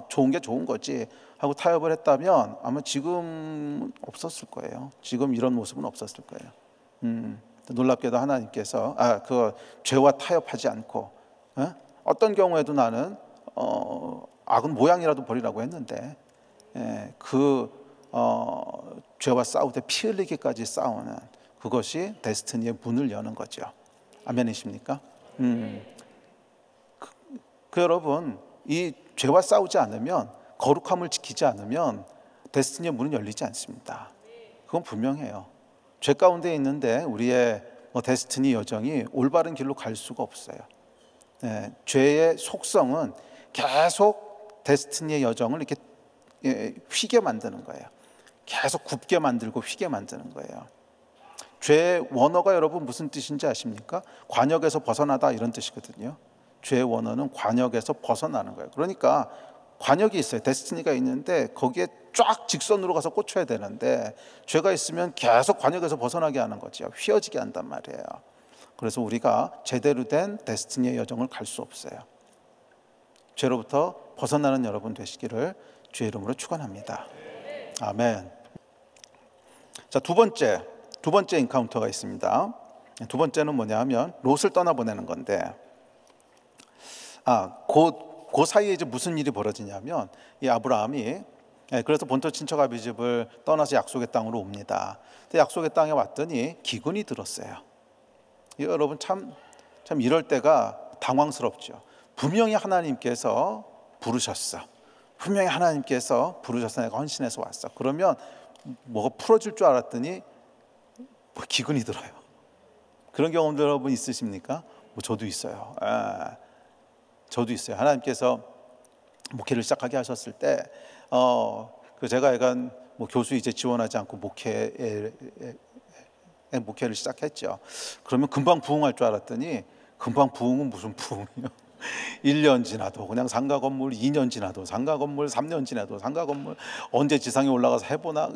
좋은 게 좋은 거지 하고 타협을 했다면 아마 지금 없었을 거예요. 지금 이런 모습은 없었을 거예요. 놀랍게도 하나님께서 그 죄와 타협하지 않고 어떤 경우에도 나는 악은 모양이라도 버리라고 했는데 죄와 싸울 때 피 흘리기까지 싸우는 그것이 데스티니의 문을 여는 거죠. 아멘이십니까? 여러분 이 죄와 싸우지 않으면 거룩함을 지키지 않으면 데스티니의 문은 열리지 않습니다. 그건 분명해요. 죄 가운데 있는데 우리의 데스티니 여정이 올바른 길로 갈 수가 없어요. 죄의 속성은 계속 데스티니의 여정을 이렇게 휘게 만드는 거예요. 계속 굽게 만들고 휘게 만드는 거예요. 죄의 원어가 여러분 무슨 뜻인지 아십니까? 관역에서 벗어나다 이런 뜻이거든요. 죄의 원어는 관역에서 벗어나는 거예요. 그러니까 관역이 있어요. 데스티니가 있는데 거기에 쫙 직선으로 가서 꽂혀야 되는데 죄가 있으면 계속 관역에서 벗어나게 하는 거죠. 휘어지게 한단 말이에요. 그래서 우리가 제대로 된 데스티니의 여정을 갈 수 없어요. 죄로부터 벗어나는 여러분 되시기를 주의 이름으로 축원합니다. 아멘. 자, 두 번째 인카운터가 있습니다. 두 번째는 뭐냐 하면 롯을 떠나보내는 건데 그 사이에 이제 무슨 일이 벌어지냐면 이 아브라함이 그래서 본토 친척 아비 집을 떠나서 약속의 땅으로 옵니다. 근데 약속의 땅에 왔더니 기근이 들었어요. 여러분 참 이럴 때가 당황스럽죠. 분명히 하나님께서 부르셨어. 분명히 하나님께서 부르셔서 내가 헌신해서 왔어. 그러면 뭐가 풀어질 줄 알았더니 기근이 들어요. 그런 경험들 여러분 있으십니까? 저도 있어요. 저도 있어요. 하나님께서 목회를 시작하게 하셨을 때, 제가 약간 교수 이제 지원하지 않고 목회를 시작했죠. 그러면 금방 부흥할 줄 알았더니 금방 부흥은 무슨 부흥이요? 1년 지나도 그냥 상가 건물, 2년 지나도 상가 건물, 3년 지나도 상가 건물, 언제 지상에 올라가서 해보나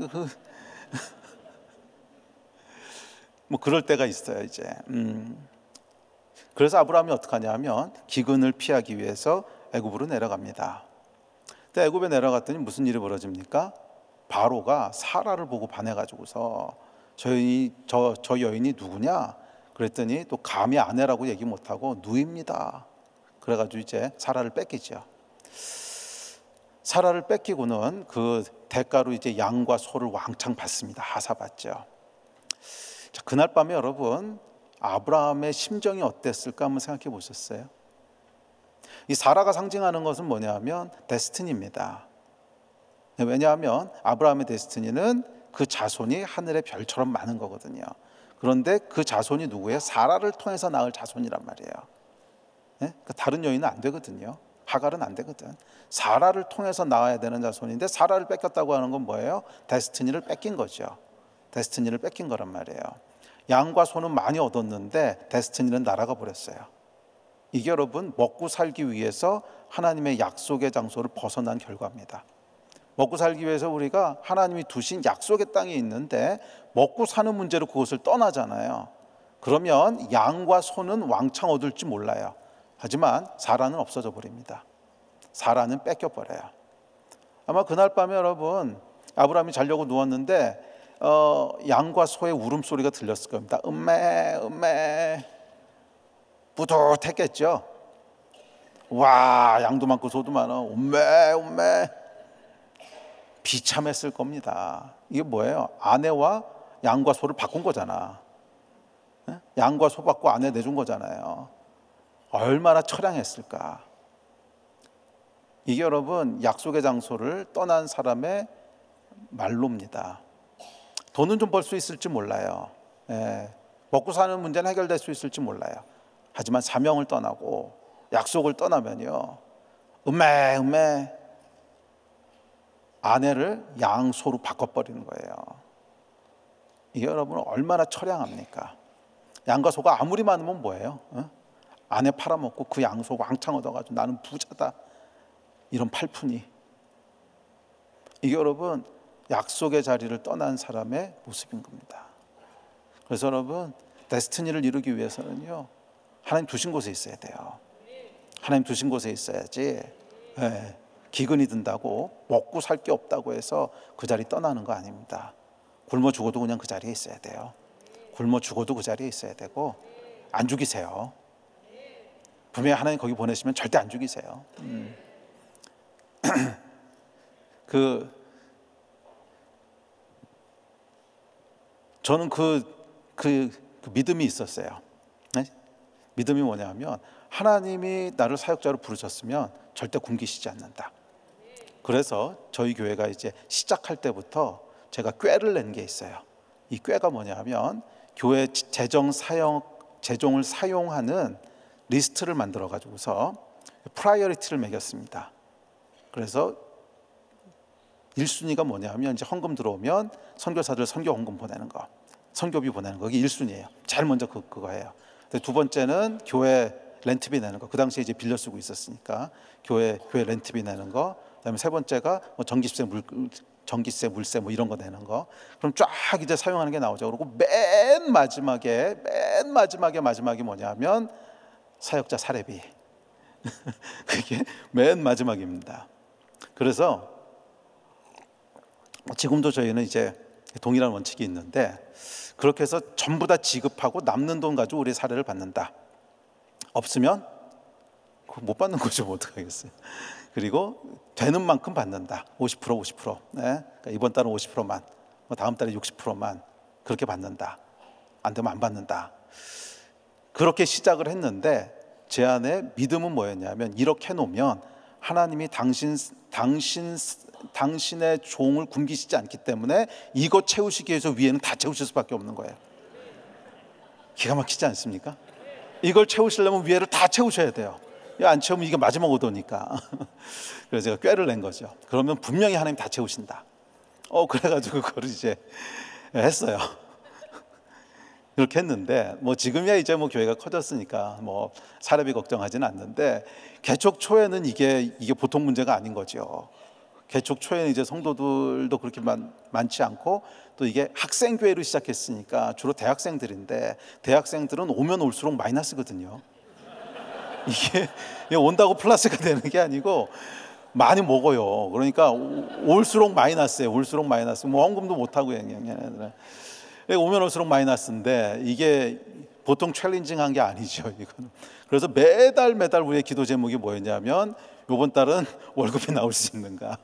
뭐 그럴 때가 있어요 이제. 그래서 아브라함이 어떻게 하냐면 기근을 피하기 위해서 애굽으로 내려갑니다. 근데 애굽에 내려갔더니 무슨 일이 벌어집니까? 바로가 사라를 보고 반해가지고서 저 여인이 누구냐? 그랬더니 또 감히 아내라고 얘기 못하고 누이입니다. 그래가지고 이제 사라를 뺏기죠. 사라를 뺏기고는 그 대가로 이제 양과 소를 왕창 받습니다. 하사 받죠. 자, 그날 밤에 여러분 아브라함의 심정이 어땠을까 한번 생각해 보셨어요? 이 사라가 상징하는 것은 뭐냐면 데스티니입니다. 왜냐하면 아브라함의 데스티니는 그 자손이 하늘의 별처럼 많은 거거든요. 그런데 그 자손이 누구예요? 사라를 통해서 낳을 자손이란 말이에요. 다른 여인은 안 되거든요. 하갈은 안 되거든. 사라를 통해서 낳아야 되는 자손인데 사라를 뺏겼다고 하는 건 뭐예요? 데스티니를 뺏긴 거죠. 데스티니를 뺏긴 거란 말이에요. 양과 소는 많이 얻었는데 데스티니는 날아가 버렸어요. 이게 여러분 먹고 살기 위해서 하나님의 약속의 장소를 벗어난 결과입니다. 먹고 살기 위해서 우리가 하나님이 두신 약속의 땅이 있는데 먹고 사는 문제로 그것을 떠나잖아요. 그러면 양과 소는 왕창 얻을지 몰라요. 하지만 사라는 없어져 버립니다. 사라는 뺏겨 버려요. 아마 그날 밤에 여러분 아브라함이 자려고 누웠는데 양과 소의 울음소리가 들렸을 겁니다. 음메 뿌듯했겠죠. 와, 양도 많고 소도 많아. 음메 비참했을 겁니다. 이게 뭐예요? 아내와 양과 소를 바꾼 거잖아. 양과 소 받고 아내 내준 거잖아요. 얼마나 처량했을까. 이게 여러분 약속의 장소를 떠난 사람의 말로입니다. 돈은 좀 벌 수 있을지 몰라요. 먹고 사는 문제는 해결될 수 있을지 몰라요. 하지만 사명을 떠나고 약속을 떠나면요, 음매 아내를 양소로 바꿔버리는 거예요. 이게 여러분 얼마나 처량합니까? 양과 소가 아무리 많으면 뭐예요? 아내 팔아먹고 그 양소 왕창 얻어가지고 나는 부자다, 이런 팔푼이. 이게 여러분 약속의 자리를 떠난 사람의 모습인 겁니다. 그래서 여러분 데스티니를 이루기 위해서는요, 하나님 두신 곳에 있어야 돼요. 하나님 두신 곳에 있어야지. 기근이 든다고 먹고 살 게 없다고 해서 그 자리 떠나는 거 아닙니다. 굶어 죽어도 그냥 그 자리에 있어야 돼요. 굶어 죽어도 그 자리에 있어야 되고, 안 죽이세요. 분명히 하나님 거기 보내시면 절대 안 죽이세요. 저는 그 믿음이 있었어요. 네? 믿음이 뭐냐면 하나님이 나를 사역자로 부르셨으면 절대 굶기시지 않는다. 그래서 저희 교회가 이제 시작할 때부터 제가 꾀를 낸 게 있어요. 이 꾀가 뭐냐면 교회 재정을 사용하는 리스트를 만들어 가지고서 프라이어리티를 매겼습니다. 그래서 1순위가 뭐냐면 이제 헌금 들어오면 선교사들 선교 헌금 보내는 거, 선교비 보내는 거, 이게 1순위예요. 제일 먼저 그거예요. 두 번째는 교회 렌트비 내는 거. 그 당시에 이제 빌려 쓰고 있었으니까 교회 렌트비 내는 거. 그다음에 세 번째가 뭐 전기세, 물세 뭐 이런 거 내는 거. 그럼 쫙 이제 사용하는 게 나오죠. 그리고 맨 마지막에 뭐냐면 사역자 사례비. 그게 맨 마지막입니다. 그래서 지금도 저희는 이제 동일한 원칙이 있는데, 그렇게 해서 전부 다 지급하고 남는 돈 가지고 우리 사례를 받는다. 없으면 못 받는 거죠. 뭐 어떡하겠어요. 그리고 되는 만큼 받는다. 50%. 네? 그러니까 이번 달은 50%만, 다음 달에 60%만 그렇게 받는다. 안 되면 안 받는다. 그렇게 시작을 했는데 제 안에 믿음은 뭐였냐면, 이렇게 해놓으면 하나님이 당신의 종을 굶기시지 않기 때문에 이거 채우시기 위해서 위에는 다 채우실 수밖에 없는 거예요. 기가 막히지 않습니까? 이걸 채우시려면 위에를 다 채우셔야 돼요. 안 채우면 이게 마지막 오더니까. 그래서 제가 꾀를 낸 거죠. 그러면 분명히 하나님 다 채우신다. 그래가지고 그걸 이제 했어요. 그렇게 했는데 뭐 지금이야 이제 뭐 교회가 커졌으니까 뭐 사례비 걱정하지는 않는데, 개척 초에는 이게 보통 문제가 아닌 거죠. 개척 초에는 이제 성도들도 그렇게 많지 않고, 또 이게 학생교회로 시작했으니까 주로 대학생들인데, 대학생들은 오면 올수록 마이너스거든요. 이게 온다고 플러스가 되는 게 아니고 많이 먹어요. 그러니까 올수록 마이너스예요. 올수록 마이너스. 뭐 헌금도 못 하고 얘네들은. 오면 올수록 마이너스인데 이게 보통 챌린징한 게 아니죠. 이거는. 그래서 매달 우리의 기도 제목이 뭐였냐면, 이번 달은 월급이 나올 수 있는가.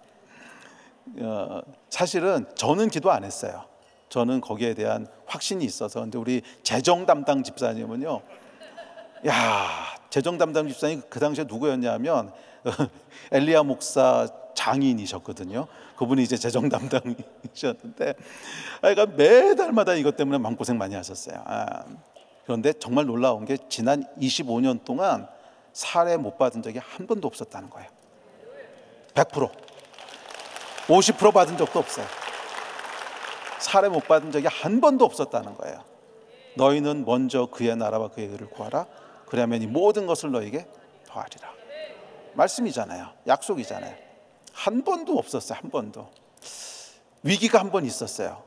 사실은 저는 기도 안 했어요. 저는 거기에 대한 확신이 있어서. 근데 우리 재정 담당 집사님은요, 재정 담당 집사님 그 당시에 누구였냐면 엘리야 목사 장인이셨거든요. 그분이 이제 재정 담당이셨는데, 그러니까 매달마다 이것 때문에 마음고생 많이 하셨어요. 그런데 정말 놀라운 게 지난 25년 동안 사례 못 받은 적이 한 번도 없었다는 거예요. 100%. 50% 받은 적도 없어요. 사례 못 받은 적이 한 번도 없었다는 거예요. 너희는 먼저 그의 나라와 그의 의를 구하라. 그러면 이 모든 것을 너에게 더하리라. 말씀이잖아요. 약속이잖아요. 한 번도 없었어요. 한 번도. 위기가 한 번 있었어요.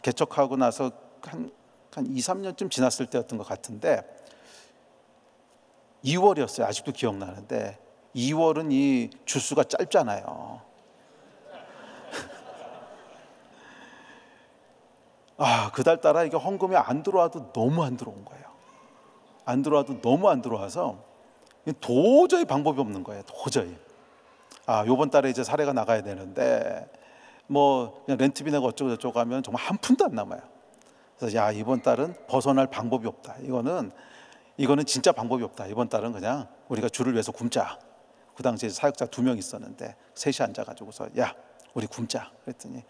개척하고 나서 한 2, 3년쯤 지났을 때였던 것 같은데, 2월이었어요. 아직도 기억나는데 2월은 이 주수가 짧잖아요. 그달 따라 이게 헌금이 안 들어와도 너무 안 들어온 거예요. 안 들어와도 너무 안 들어와서 도저히 방법이 없는 거예요. 도저히. 요번 달에 이제 사례가 나가야 되는데 뭐 그냥 렌트비 내고 어쩌고 저쩌고 하면 정말 한 푼도 안 남아요. 그래서 야, 이번 달은 벗어날 방법이 없다. 이거는 진짜 방법이 없다. 이번 달은 그냥 우리가 주를 위해서 굶자. 그 당시에 사역자 2명 있었는데 셋이 앉아가지고서 야, 우리 굶자. 그랬더니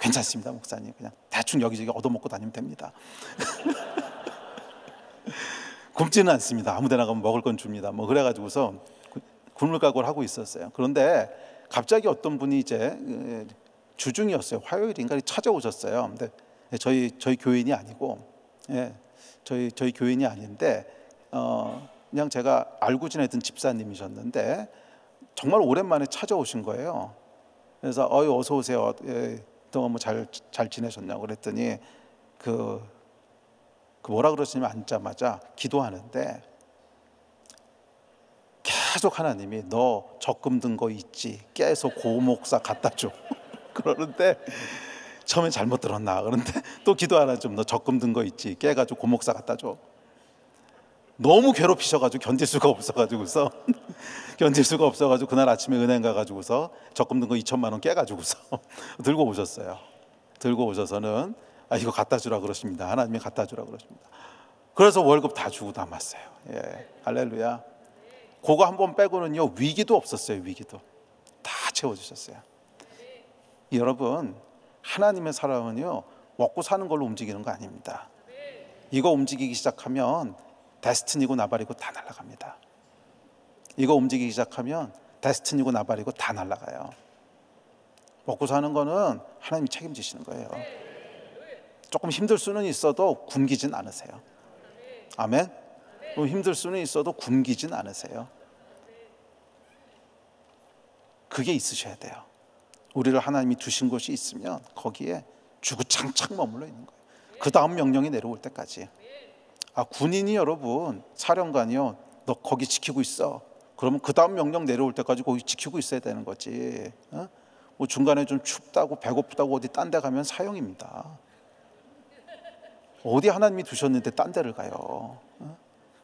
괜찮습니다, 목사님. 그냥 대충 여기저기 얻어먹고 다니면 됩니다. 굶지는 않습니다. 아무데나 가면 먹을 건 줍니다. 뭐 그래가지고서 굶을 각오를 하고 있었어요. 그런데 갑자기 어떤 분이 이제 주중이었어요. 화요일인가 찾아오셨어요. 근데 저희 교인이 아니고, 저희 교인이 아닌데 그냥 제가 알고 지내던 집사님이셨는데 정말 오랜만에 찾아오신 거예요. 그래서 어서 오세요. 그동안 뭐 잘 지내셨냐고 그랬더니 그 뭐라 그러시냐면 앉자마자 기도하는데 계속 하나님이 너 적금 든 거 있지? 깨서 고 목사 갖다 줘. 그러는데 처음엔 잘못 들었나? 그런데 또 기도 하나 좀 너 적금 든 거 있지? 깨가지고 고 목사 갖다 줘. 너무 괴롭히셔가지고 견딜 수가 없어가지고서 그날 아침에 은행 가가지고서 적금 든 거 2천만 원 깨가지고서 들고 오셨어요. 들고 오셔서는 이거 갖다 주라 그러십니다. 하나님이 갖다 주라 그러십니다. 그래서 월급 다 주고 남았어요. 할렐루야. 그거 한 번 빼고는요 위기도 없었어요. 위기도 다 채워주셨어요. 여러분, 하나님의 사랑은요 먹고 사는 걸로 움직이는 거 아닙니다. 이거 움직이기 시작하면 데스티니고 나발이고 다 날아갑니다. 이거 움직이기 시작하면 데스티니고 나발이고 다 날아가요. 먹고 사는 거는 하나님이 책임지시는 거예요. 조금 힘들 수는 있어도 굶기진 않으세요. 아멘. 힘들 수는 있어도 굶기진 않으세요. 그게 있으셔야 돼요. 우리를 하나님이 두신 곳이 있으면 거기에 주구장창 머물러 있는 거예요. 그 다음 명령이 내려올 때까지. 군인이 여러분, 사령관이요, 너 거기 지키고 있어. 그러면 그 다음 명령 내려올 때까지 거기 지키고 있어야 되는 거지. 뭐 중간에 좀 춥다고 배고프다고 어디 딴 데 가면 사형입니다. 어디 하나님이 두셨는데 딴 데를 가요.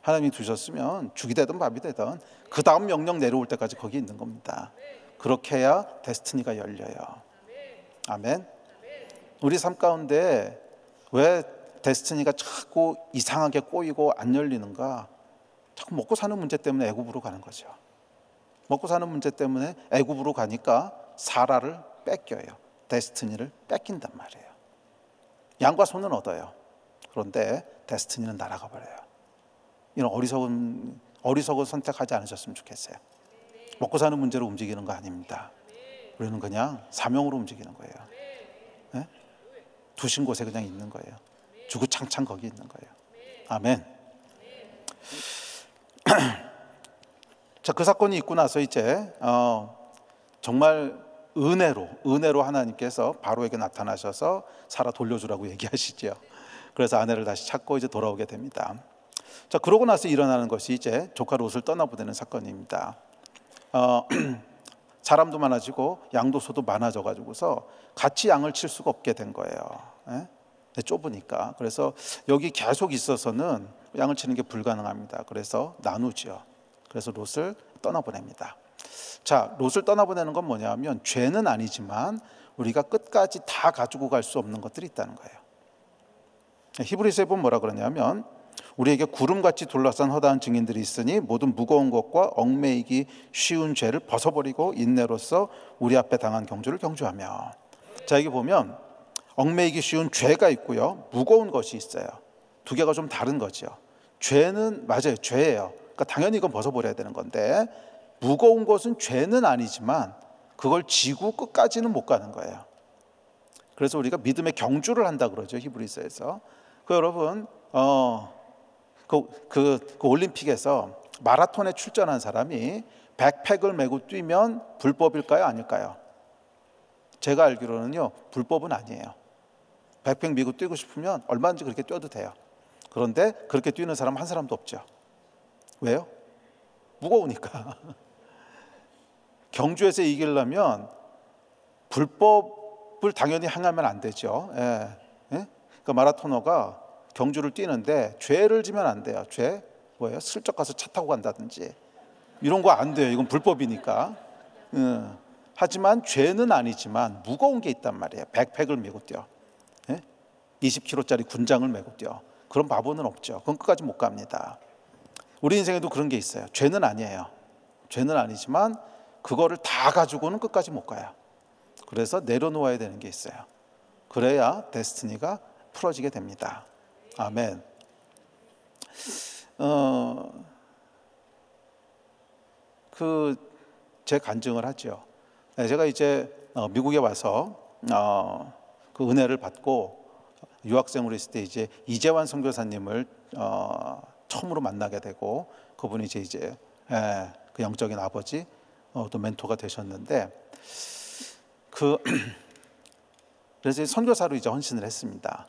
하나님이 두셨으면 죽이 되든 밥이 되든 그 다음 명령 내려올 때까지 거기 있는 겁니다. 그렇게 해야 데스티니가 열려요. 아멘. 우리 삶 가운데 왜 데스티니가 자꾸 이상하게 꼬이고 안 열리는가? 자꾸 먹고 사는 문제 때문에 애굽으로 가는 거죠. 먹고 사는 문제 때문에 애굽으로 가니까 사라를 뺏겨요. 데스티니를 뺏긴단 말이에요. 양과 소는 얻어요. 그런데 데스티니는 날아가 버려요. 이런 어리석은 선택하지 않으셨으면 좋겠어요. 먹고 사는 문제로 움직이는 거 아닙니다. 우리는 그냥 사명으로 움직이는 거예요. 네? 두신 곳에 그냥 있는 거예요. 주구장창 거기 있는 거예요. 아멘. 자, 그 사건이 있고 나서 이제 정말 은혜로 하나님께서 바로에게 나타나셔서 사라 돌려주라고 얘기하시죠. 그래서 아내를 다시 찾고 이제 돌아오게 됩니다. 자, 그러고 나서 일어나는 것이 이제 조카 롯을 떠나보내는 사건입니다. 사람도 많아지고 양도 소도 많아져 가지고서 같이 양을 칠 수가 없게 된 거예요. 좁으니까. 그래서 여기 계속 있어서는 양을 치는 게 불가능합니다. 그래서 나누죠. 그래서 롯을 떠나보냅니다. 자, 롯을 떠나보내는 건 뭐냐면 죄는 아니지만 우리가 끝까지 다 가지고 갈 수 없는 것들이 있다는 거예요. 히브리서에 보면 뭐라 그러냐면 우리에게 구름같이 둘러싼 허다한 증인들이 있으니 모든 무거운 것과 얽매이기 쉬운 죄를 벗어버리고 인내로서 우리 앞에 당한 경주를 경주하며. 자, 여기 보면 얽매이기 쉬운 죄가 있고요, 무거운 것이 있어요. 두 개가 좀 다른 거죠. 죄는 맞아요, 죄예요. 그러니까 당연히 이건 벗어버려야 되는 건데, 무거운 것은 죄는 아니지만 그걸 지고 끝까지는 못 가는 거예요. 그래서 우리가 믿음의 경주를 한다 그러죠, 히브리서에서. 여러분 그 올림픽에서 마라톤에 출전한 사람이 백팩을 메고 뛰면 불법일까요, 아닐까요? 제가 알기로는요, 불법은 아니에요. 백팩 메고 뛰고 싶으면 얼마든지 그렇게 뛰어도 돼요. 그런데 그렇게 뛰는 사람 한 사람도 없죠. 왜요? 무거우니까. 경주에서 이기려면 불법을 당연히 행하면 안 되죠. 그러니까 마라토너가 경주를 뛰는데 죄를 지면 안 돼요. 죄 뭐예요? 슬쩍 가서 차 타고 간다든지 이런 거 안 돼요. 이건 불법이니까. 하지만 죄는 아니지만 무거운 게 있단 말이에요. 백팩을 메고 뛰어. 20kg짜리 군장을 메고 뛰어. 그런 바보는 없죠. 그건 끝까지 못 갑니다. 우리 인생에도 그런 게 있어요. 죄는 아니에요. 죄는 아니지만 그거를 다 가지고는 끝까지 못 가요. 그래서 내려놓아야 되는 게 있어요. 그래야 데스티니가 풀어지게 됩니다. 아멘. 제 간증을 하죠. 제가 이제 미국에 와서 그 은혜를 받고 유학생으로 있을 때 이제 이재환 선교사님을 처음으로 만나게 되고, 그분이 이제 그 영적인 아버지 또 멘토가 되셨는데, 그래서 선교사로 이제 헌신을 했습니다.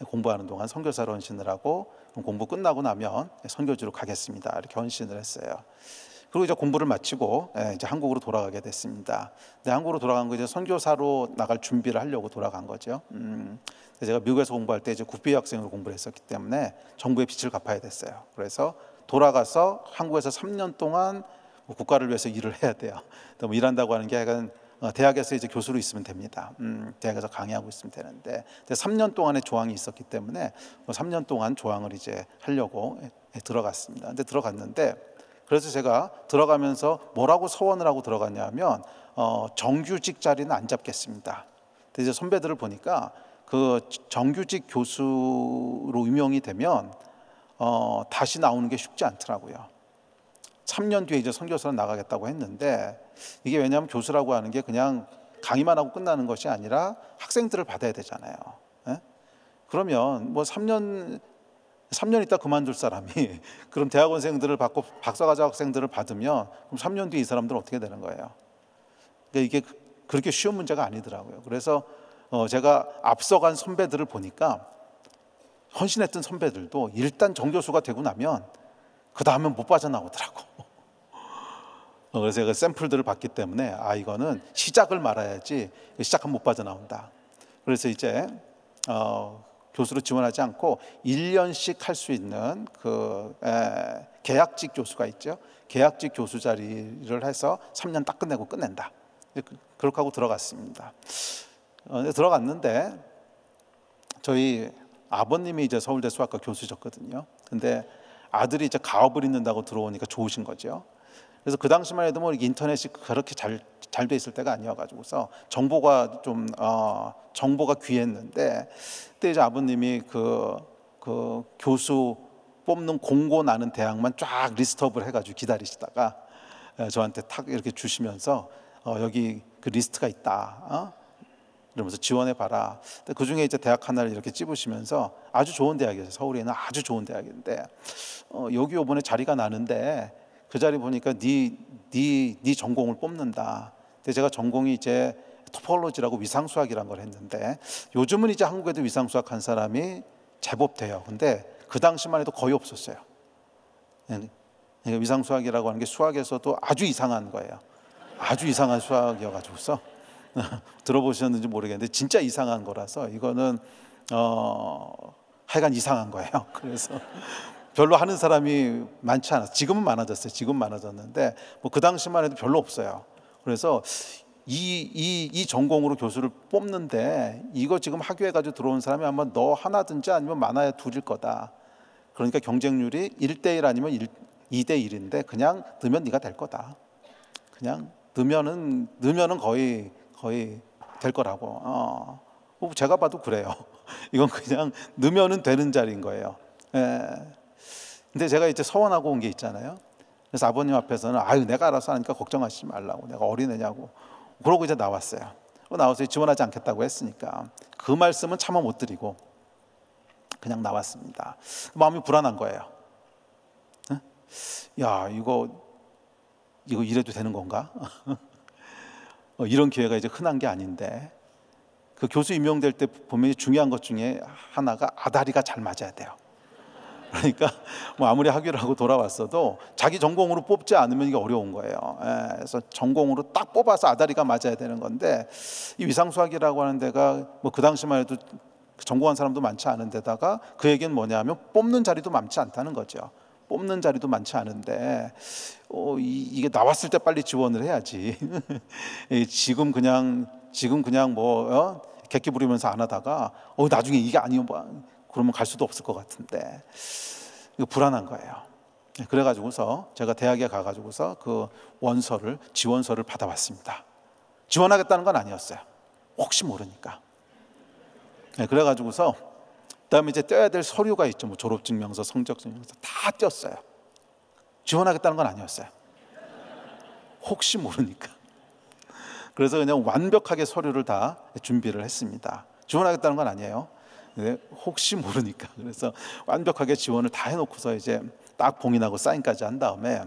공부하는 동안 선교사로 헌신을 하고, 공부 끝나고 나면 선교지로 가겠습니다, 이렇게 헌신을 했어요. 그리고 이제 공부를 마치고 이제 한국으로 돌아가게 됐습니다. 근데 한국으로 돌아간 거 이제 선교사로 나갈 준비를 하려고 돌아간 거죠. 제가 미국에서 공부할 때 이제 국비 학생으로 공부를 했었기 때문에 정부의 빚을 갚아야 됐어요. 그래서 돌아가서 한국에서 3년 동안 국가를 위해서 일을 해야 돼요. 뭐 일한다고 하는 게 약간 대학에서 이제 교수로 있으면 됩니다. 대학에서 강의하고 있으면 되는데 3년 동안의 조항이 있었기 때문에 3년 동안 조항을 이제 하려고 들어갔습니다. 근데 들어갔는데, 그래서 제가 들어가면서 뭐라고 서원을 하고 들어갔냐면 정규직 자리는 안 잡겠습니다. 근데 이제 선배들을 보니까 그 정규직 교수로 임용이 되면 다시 나오는 게 쉽지 않더라고요. 3년 뒤에 이제 선교사로 나가겠다고 했는데, 이게 왜냐하면 교수라고 하는 게 그냥 강의만 하고 끝나는 것이 아니라 학생들을 받아야 되잖아요. 그러면 뭐 3년 있다 그만둘 사람이 그럼 대학원생들을 받고 박사과정 학생들을 받으면 그럼 3년 뒤에 이 사람들은 어떻게 되는 거예요? 그러니까 이게 그렇게 쉬운 문제가 아니더라고요. 그래서 제가 앞서간 선배들을 보니까, 헌신했던 선배들도 일단 정교수가 되고 나면 그 다음엔 못 빠져나오더라고. 그래서 제가 샘플들을 봤기 때문에 이거는 시작을 말아야지, 시작하면 못 빠져나온다. 그래서 이제 교수로 지원하지 않고 1년씩 할 수 있는 계약직 교수가 있죠. 계약직 교수 자리를 해서 3년 딱 끝내고 끝낸다. 그렇게 하고 들어갔습니다. 들어갔는데 저희 아버님이 이제 서울대 수학과 교수셨거든요. 근데 아들이 이제 가업을 잇는다고 들어오니까 좋으신 거죠. 그래서 그 당시만 해도 뭐 인터넷이 그렇게 잘 돼 있을 때가 아니어가지고서 정보가 귀했는데, 그때 이제 아버님이 그 교수 뽑는 공고 나는 대학만 쫙 리스트업을 해가지고 기다리시다가 저한테 탁 이렇게 주시면서 여기 그 리스트가 있다. 이러면서 지원해 봐라. 그 중에 이제 대학 하나를 이렇게 찝으시면서, 아주 좋은 대학이었어요. 서울에 있는 아주 좋은 대학인데 여기 이번에 자리가 나는데 그 자리 보니까 네 전공을 뽑는다. 근데 제가 전공이 이제 토폴로지라고 위상수학이라는 걸 했는데, 요즘은 이제 한국에도 위상수학 한 사람이 제법 돼요. 근데 그 당시만 해도 거의 없었어요. 그러니까 위상수학이라고 하는 게 수학에서도 아주 이상한 거예요. 아주 이상한 수학이어가지고서 들어보셨는지 모르겠는데 진짜 이상한 거라서 이거는 하여간 이상한 거예요. 그래서 별로 하는 사람이 많지 않았어요. 지금은 많아졌어요. 지금 많아졌는데 뭐 그 당시만 해도 별로 없어요. 그래서 이 전공으로 교수를 뽑는데, 이거 지금 학교에 가지고 들어온 사람이 아마 너 하나든지 아니면 많아야 둘일 거다. 그러니까 경쟁률이 1대1 아니면 2대1인데 그냥 넣으면 네가 될 거다. 그냥 넣으면은 거의 될 거라고. 제가 봐도 그래요. 이건 그냥 넣으면은 되는 자리인 거예요. 근데 제가 이제 서원하고 온 게 있잖아요. 그래서 아버님 앞에서는 내가 알아서 하니까 걱정하시지 말라고, 내가 어린애냐고 그러고 이제 나왔어요. 나와서 지원하지 않겠다고 했으니까 그 말씀은 차마 못 드리고 그냥 나왔습니다. 마음이 불안한 거예요. 야, 이거 이래도 되는 건가? 이런 기회가 이제 흔한 게 아닌데, 그 교수 임명될 때 보면 중요한 것 중에 하나가 아다리가 잘 맞아야 돼요. 그러니까 뭐 아무리 학위를 하고 돌아왔어도 자기 전공으로 뽑지 않으면 이게 어려운 거예요. 그래서 전공으로 딱 뽑아서 아다리가 맞아야 되는 건데, 이 위상수학이라고 하는 데가 뭐 그 당시만 해도 전공한 사람도 많지 않은 데다가 그 얘기는 뭐냐면 뽑는 자리도 많지 않다는 거죠. 뽑는 자리도 많지 않은데 이게 나왔을 때 빨리 지원을 해야지. 지금 그냥 뭐 객기 부리면서 안 하다가 나중에 이게 아니면 그러면 갈 수도 없을 것 같은데 이거 불안한 거예요. 그래가지고서 제가 대학에 가가지고서 그 지원서를 받아왔습니다. 지원하겠다는 건 아니었어요. 혹시 모르니까. 그래가지고서 그다음에 이제 떼야 될 서류가 있죠. 뭐 졸업증명서, 성적증명서 다 떼었어요. 지원하겠다는 건 아니었어요. 혹시 모르니까. 그래서 그냥 완벽하게 서류를 다 준비를 했습니다. 지원하겠다는 건 아니에요. 혹시 모르니까. 그래서 완벽하게 지원을 다 해놓고서 이제 딱 봉인하고 사인까지 한 다음에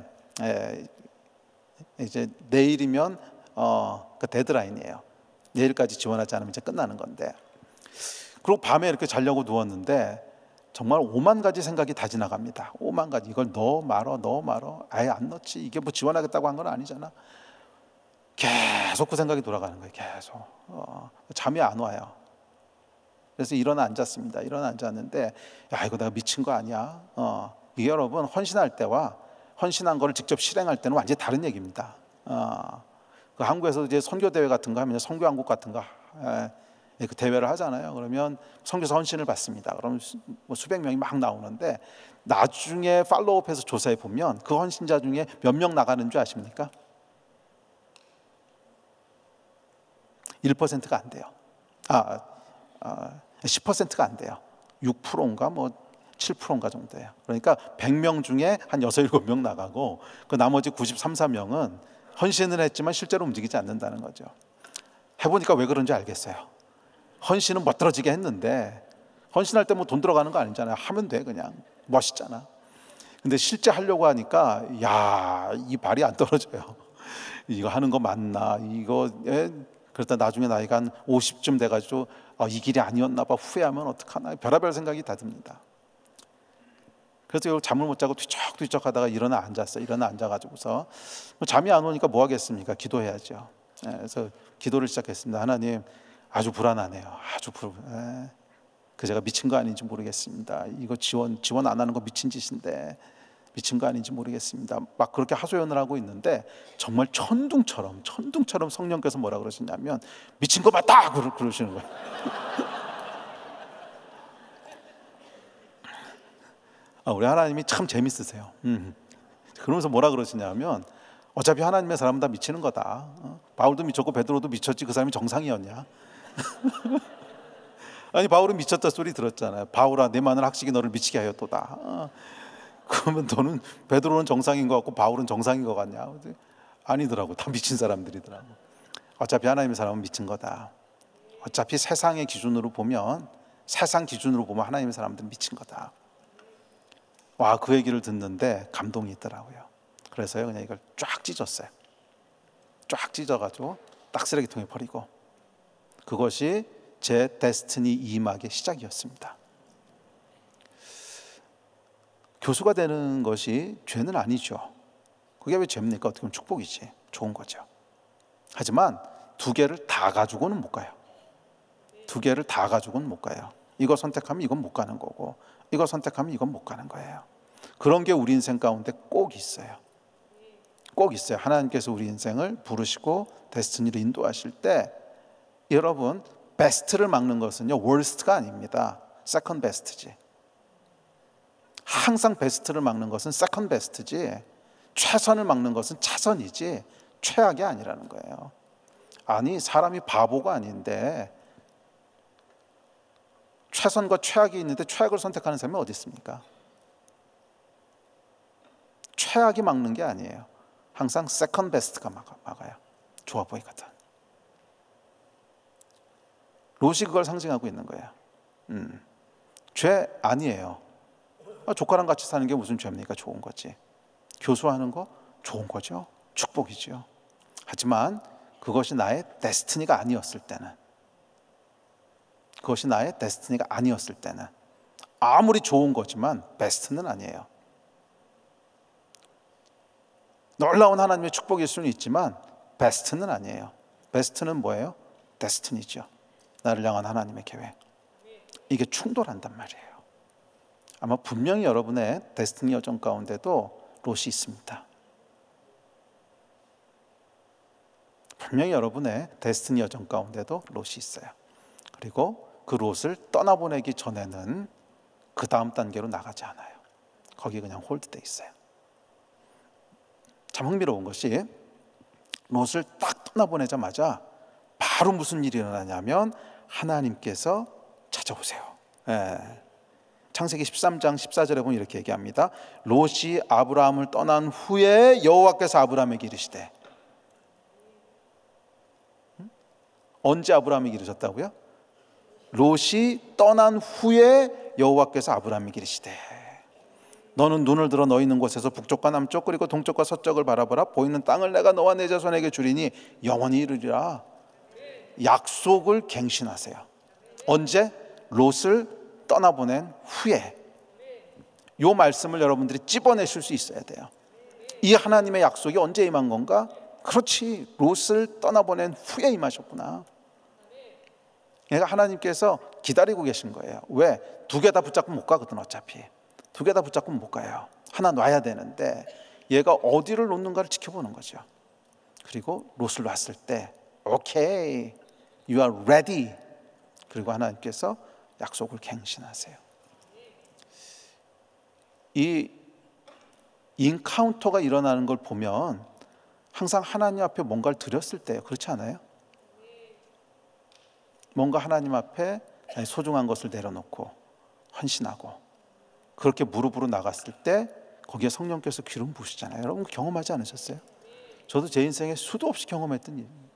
이제 내일이면 그 데드라인이에요. 내일까지 지원하지 않으면 이제 끝나는 건데. 그리고 밤에 이렇게 자려고 누웠는데 정말 5만 가지 생각이 다 지나갑니다. 5만 가지. 이걸 넣어 말어 아예 안 넣지. 이게 뭐 지원하겠다고 한 건 아니잖아. 계속 그 생각이 돌아가는 거예요. 계속 잠이 안 와요. 그래서 일어나 앉았습니다. 일어나 앉았는데 야, 이거 내가 미친 거 아니야. 이게 여러분 헌신할 때와 헌신한 거를 직접 실행할 때는 완전히 다른 얘기입니다. 그 한국에서 이제 선교 대회 같은 거 하면 선교왕국 같은 거 그 대회를 하잖아요. 그러면 선교사 헌신을 받습니다. 그러면 수백 명이 막 나오는데 나중에 팔로우업해서 조사해 보면 그 헌신자 중에 몇 명 나가는 줄 아십니까? 1%가 안 돼요. 10%가 안 돼요. 6%인가 뭐 7%인가 정도예요. 그러니까 100명 중에 한 6, 7명 나가고 그 나머지 93, 4명은 헌신을 했지만 실제로 움직이지 않는다는 거죠. 해보니까 왜 그런지 알겠어요. 헌신은 멋들어지게 했는데 헌신할 때 뭐 돈 들어가는 거 아니잖아요. 하면 돼 그냥. 멋있잖아. 근데 실제 하려고 하니까 야, 이 발이 안 떨어져요. 이거 하는 거 맞나? 그러다 나중에 나이가 한 50쯤 돼가지고 이 길이 아니었나 봐 후회하면 어떡하나 별의별 생각이 다 듭니다. 그래서 잠을 못 자고 뒤척뒤척 하다가 일어나 앉았어요. 일어나 앉아가지고서 잠이 안 오니까 뭐 하겠습니까? 기도해야죠. 그래서 기도를 시작했습니다. 하나님 아주 불안하네요. 제가 미친 거 아닌지 모르겠습니다. 이거 지원 안 하는 거 미친 짓인데 미친 거 아닌지 모르겠습니다. 막 그렇게 하소연을 하고 있는데 정말 천둥처럼 성령께서 뭐라 그러시냐면 미친 거 맞다 그러시는 거예요. 우리 하나님이 참 재밌으세요. 그러면서 뭐라 그러시냐면 어차피 하나님의 사람은 다 미치는 거다. 바울도 미쳤고 베드로도 미쳤지 그 사람이 정상이었냐? 아니 바울은 미쳤다 소리 들었잖아요. 바울아 내 많은 학식이 너를 미치게 하였도다. 그러면 너는 베드로는 정상인 것 같고 바울은 정상인 것 같냐? 아니더라고. 다 미친 사람들이더라고. 어차피 하나님의 사람은 미친 거다. 어차피 세상 기준으로 보면 하나님의 사람들은 미친 거다. 와, 그 얘기를 듣는데 감동이 있더라고요. 그래서요 그냥 이걸 쫙 찢었어요. 쫙 찢어가지고 딱 쓰레기통에 버리고 그것이 제 데스티니 2막의 시작이었습니다. 교수가 되는 것이 죄는 아니죠. 그게 왜 죄입니까? 어떻게 보면 축복이지. 좋은 거죠. 하지만 두 개를 다 가지고는 못 가요. 두 개를 다 가지고는 못 가요. 이거 선택하면 이건 못 가는 거고 이거 선택하면 이건 못 가는 거예요. 그런 게 우리 인생 가운데 꼭 있어요. 꼭 있어요. 하나님께서 우리 인생을 부르시고 데스티니를 인도하실 때 여러분 베스트를 막는 것은요 월스트가 아닙니다. 세컨 베스트지. 항상 베스트를 막는 것은 세컨 베스트지 최선을 막는 것은 차선이지 최악이 아니라는 거예요. 아니 사람이 바보가 아닌데 최선과 최악이 있는데 최악을 선택하는 사람이 어디 있습니까? 최악이 막는 게 아니에요. 항상 세컨 베스트가 막아요. 좋아 보이거든. 롯이 그걸 상징하고 있는 거예요. 죄 아니에요. 조카랑 같이 사는 게 무슨 죄입니까? 좋은 거지. 교수하는 거 좋은 거죠. 축복이죠. 하지만 그것이 나의 데스티니가 아니었을 때는 아무리 좋은 거지만 베스트는 아니에요. 놀라운 하나님의 축복일 수는 있지만 베스트는 아니에요. 베스트는 뭐예요? 데스티니죠. 나를 향한 하나님의 계획. 이게 충돌한단 말이에요. 아마 분명히 여러분의 데스티니 여정 가운데도 롯이 있습니다. 분명히 여러분의 데스티니 여정 가운데도 롯이 있어요. 그리고 그 롯을 떠나보내기 전에는 그 다음 단계로 나가지 않아요. 거기 그냥 홀드돼 있어요. 참 흥미로운 것이 롯을 딱 떠나보내자마자 바로 무슨 일이 일어나냐면 하나님께서 찾아오세요. 창세기 13장 14절에 보면 이렇게 얘기합니다. 롯이 아브라함을 떠난 후에 여호와께서 아브라함에게 이르시되, 언제 아브라함에게 이르셨다고요? 롯이 떠난 후에 여호와께서 아브라함에게 이르시되, 너는 눈을 들어 너 있는 곳에서 북쪽과 남쪽 그리고 동쪽과 서쪽을 바라보라. 보이는 땅을 내가 너와 내 자손에게 주리니 영원히 이르리라. 약속을 갱신하세요. 언제? 롯을 떠나보낸 후에. 이 말씀을 여러분들이 찝어내실 수 있어야 돼요. 이 하나님의 약속이 언제 임한 건가? 그렇지, 롯을 떠나보낸 후에 임하셨구나. 그러니까 하나님께서 기다리고 계신 거예요. 왜? 두 개 다 붙잡고 못 가거든. 어차피 두 개 다 붙잡고 못 가요. 하나 놔야 되는데 얘가 어디를 놓는가를 지켜보는 거죠. 그리고 롯을 놨을 때 오케이, you are ready. 그리고 하나님께서 약속을 갱신하세요. 이 인카운터가 일어나는 걸 보면 항상 하나님 앞에 뭔가를 드렸을 때예요. 그렇지 않아요? 뭔가 하나님 앞에 소중한 것을 내려놓고 헌신하고 그렇게 무릎으로 나갔을 때 거기에 성령께서 기름 부으시잖아요. 여러분 경험하지 않으셨어요? 저도 제 인생에 수도 없이 경험했던 일입니다.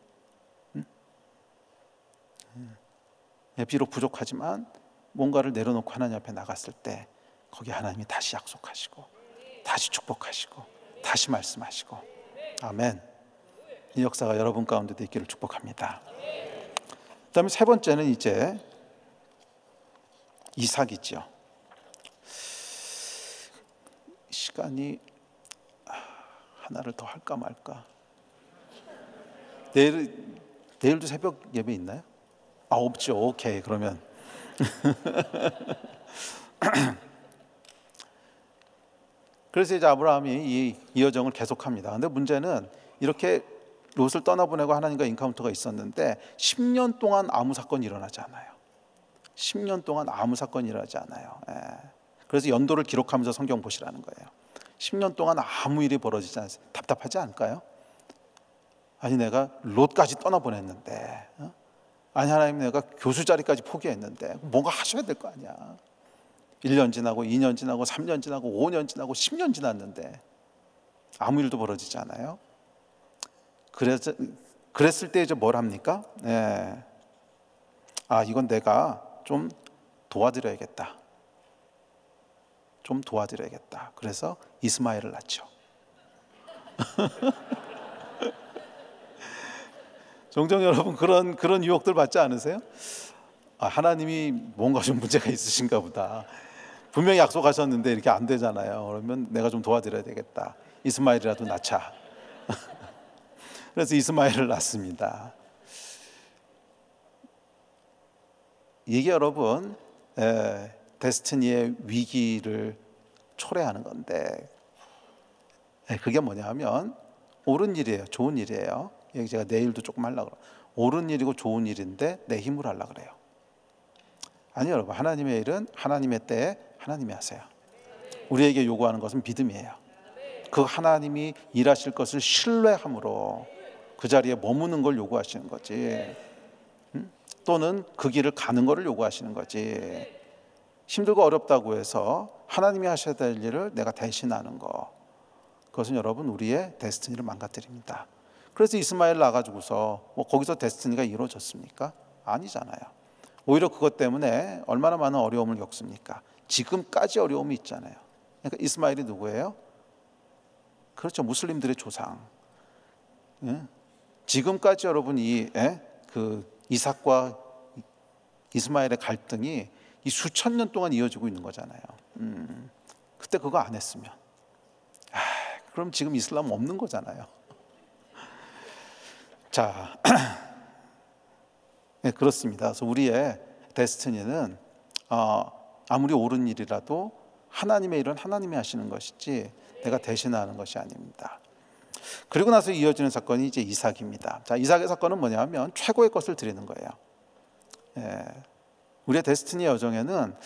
비록 부족하지만 뭔가를 내려놓고 하나님 앞에 나갔을 때 거기에 하나님이 다시 약속하시고 다시 축복하시고 다시 말씀하시고. 아멘. 이 역사가 여러분 가운데도 있기를 축복합니다. 그다음에 세 번째는 이제 이삭이죠. 시간이 하나를 더 할까 말까. 내일도 새벽 예배 있나요? 없죠. 오케이, 그러면 그래서 이제 아브라함이 이 여정을 계속합니다. 근데 문제는 이렇게 롯을 떠나보내고 하나님과 인카운터가 있었는데 10년 동안 아무 사건이 일어나지 않아요. 10년 동안 아무 사건이 일어나지 않아요. 그래서 연도를 기록하면서 성경 보시라는 거예요. 10년 동안 아무 일이 벌어지지 않아요. 답답하지 않을까요? 아니 내가 롯까지 떠나보냈는데, 아니 하나님 내가 교수 자리까지 포기했는데 뭔가 하셔야 될 거 아니야. 1년 지나고 2년 지나고 3년 지나고 5년 지나고 10년 지났는데 아무 일도 벌어지지 않아요. 그랬을 때 이제 뭘 합니까? 이건 내가 좀 도와드려야겠다. 좀 도와드려야겠다. 그래서 이스마엘을 낳죠. 종종 여러분 그런 유혹들 받지 않으세요? 하나님이 뭔가 좀 문제가 있으신가 보다. 분명히 약속하셨는데 이렇게 안 되잖아요. 그러면 내가 좀 도와드려야 되겠다. 이스마엘이라도 낳자. 그래서 이스마엘을 낳습니다. 이게 여러분 데스티니의 위기를 초래하는 건데, 그게 뭐냐면 옳은 일이에요. 좋은 일이에요. 여기 제가 내일도 조금 하려고 그래요. 옳은 일이고 좋은 일인데 내 힘으로 하려고 그래요. 아니 여러분, 하나님의 일은 하나님의 때에 하나님이 하세요. 우리에게 요구하는 것은 믿음이에요. 그 하나님이 일하실 것을 신뢰함으로 그 자리에 머무는 걸 요구하시는 거지, 또는 그 길을 가는 것을 요구하시는 거지. 힘들고 어렵다고 해서 하나님이 하셔야 될 일을 내가 대신하는 거, 그것은 여러분 우리의 데스티니를 망가뜨립니다. 그래서 이스마엘 나가지고서 거기서 데스티니가 이루어졌습니까? 아니잖아요. 오히려 그것 때문에 얼마나 많은 어려움을 겪습니까? 지금까지 어려움이 있잖아요. 그러니까 이스마엘이 누구예요? 그렇죠, 무슬림들의 조상. 지금까지 여러분 그 이삭과 이스마엘의 갈등이 이 수천 년 동안 이어지고 있는 거잖아요. 그때 그거 안 했으면 그럼 지금 이슬람 없는 거잖아요. 자, 네, 그렇습니다. 그래서 우리의 데스티니는 아무리 옳은 일이라도 하나님의 일은 하나님이 하시는 것이지 내가 대신하는 것이 아닙니다. 그리고 나서 이어지는 사건이 이제 이삭입니다. 자, 이삭의 사건은 뭐냐면 최고의 것을 드리는 거예요. 우리의 데스티니 여정에는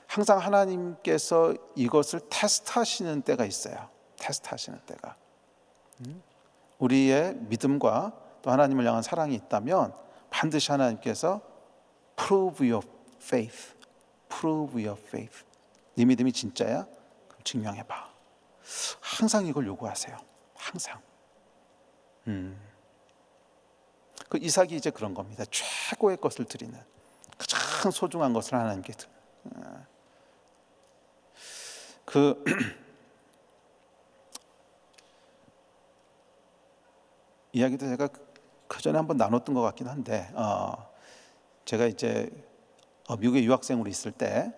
항상 하나님께서 이것을 테스트하시는 때가 있어요. 테스트하시는 때가. 우리의 믿음과 또 하나님을 향한 사랑이 있다면 반드시 하나님께서 prove your faith, prove your faith. 네 믿음이 진짜야? 그럼 증명해봐. 항상 이걸 요구하세요. 항상. 그 이삭이 이제 그런 겁니다. 최고의 것을 드리는, 가장 소중한 것을 하나님께 드리는. 그 이야기도 제가 그 전에 한번 나눴던 것 같긴 한데, 제가 이제 미국에 유학생으로 있을 때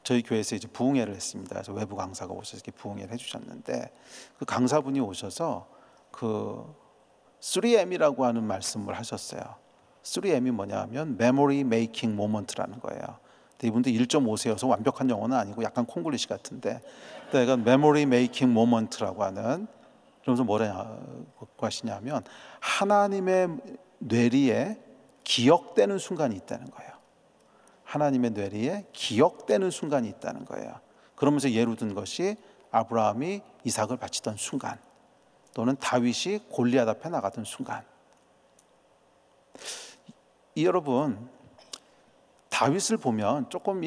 저희 교회에서 이제 부흥회를 했습니다. 그래서 외부 강사가 오셔서 이렇게 부흥회를 해주셨는데, 그 강사분이 오셔서 그 3M이라고 하는 말씀을 하셨어요. 3M이 뭐냐면 Memory Making Moment라는 거예요. 근데 이분도 1.5세여서 완벽한 영어는 아니고 약간 콩글리시 같은데, 내가 Memory Making Moment라고 하는, 그러면서 뭐라고 하시냐면 하나님의 뇌리에 기억되는 순간이 있다는 거예요. 하나님의 뇌리에 기억되는 순간이 있다는 거예요. 그러면서 예로 든 것이 아브라함이 이삭을 바치던 순간, 또는 다윗이 골리앗 앞에 나가던 순간. 여러분, 다윗을 보면 조금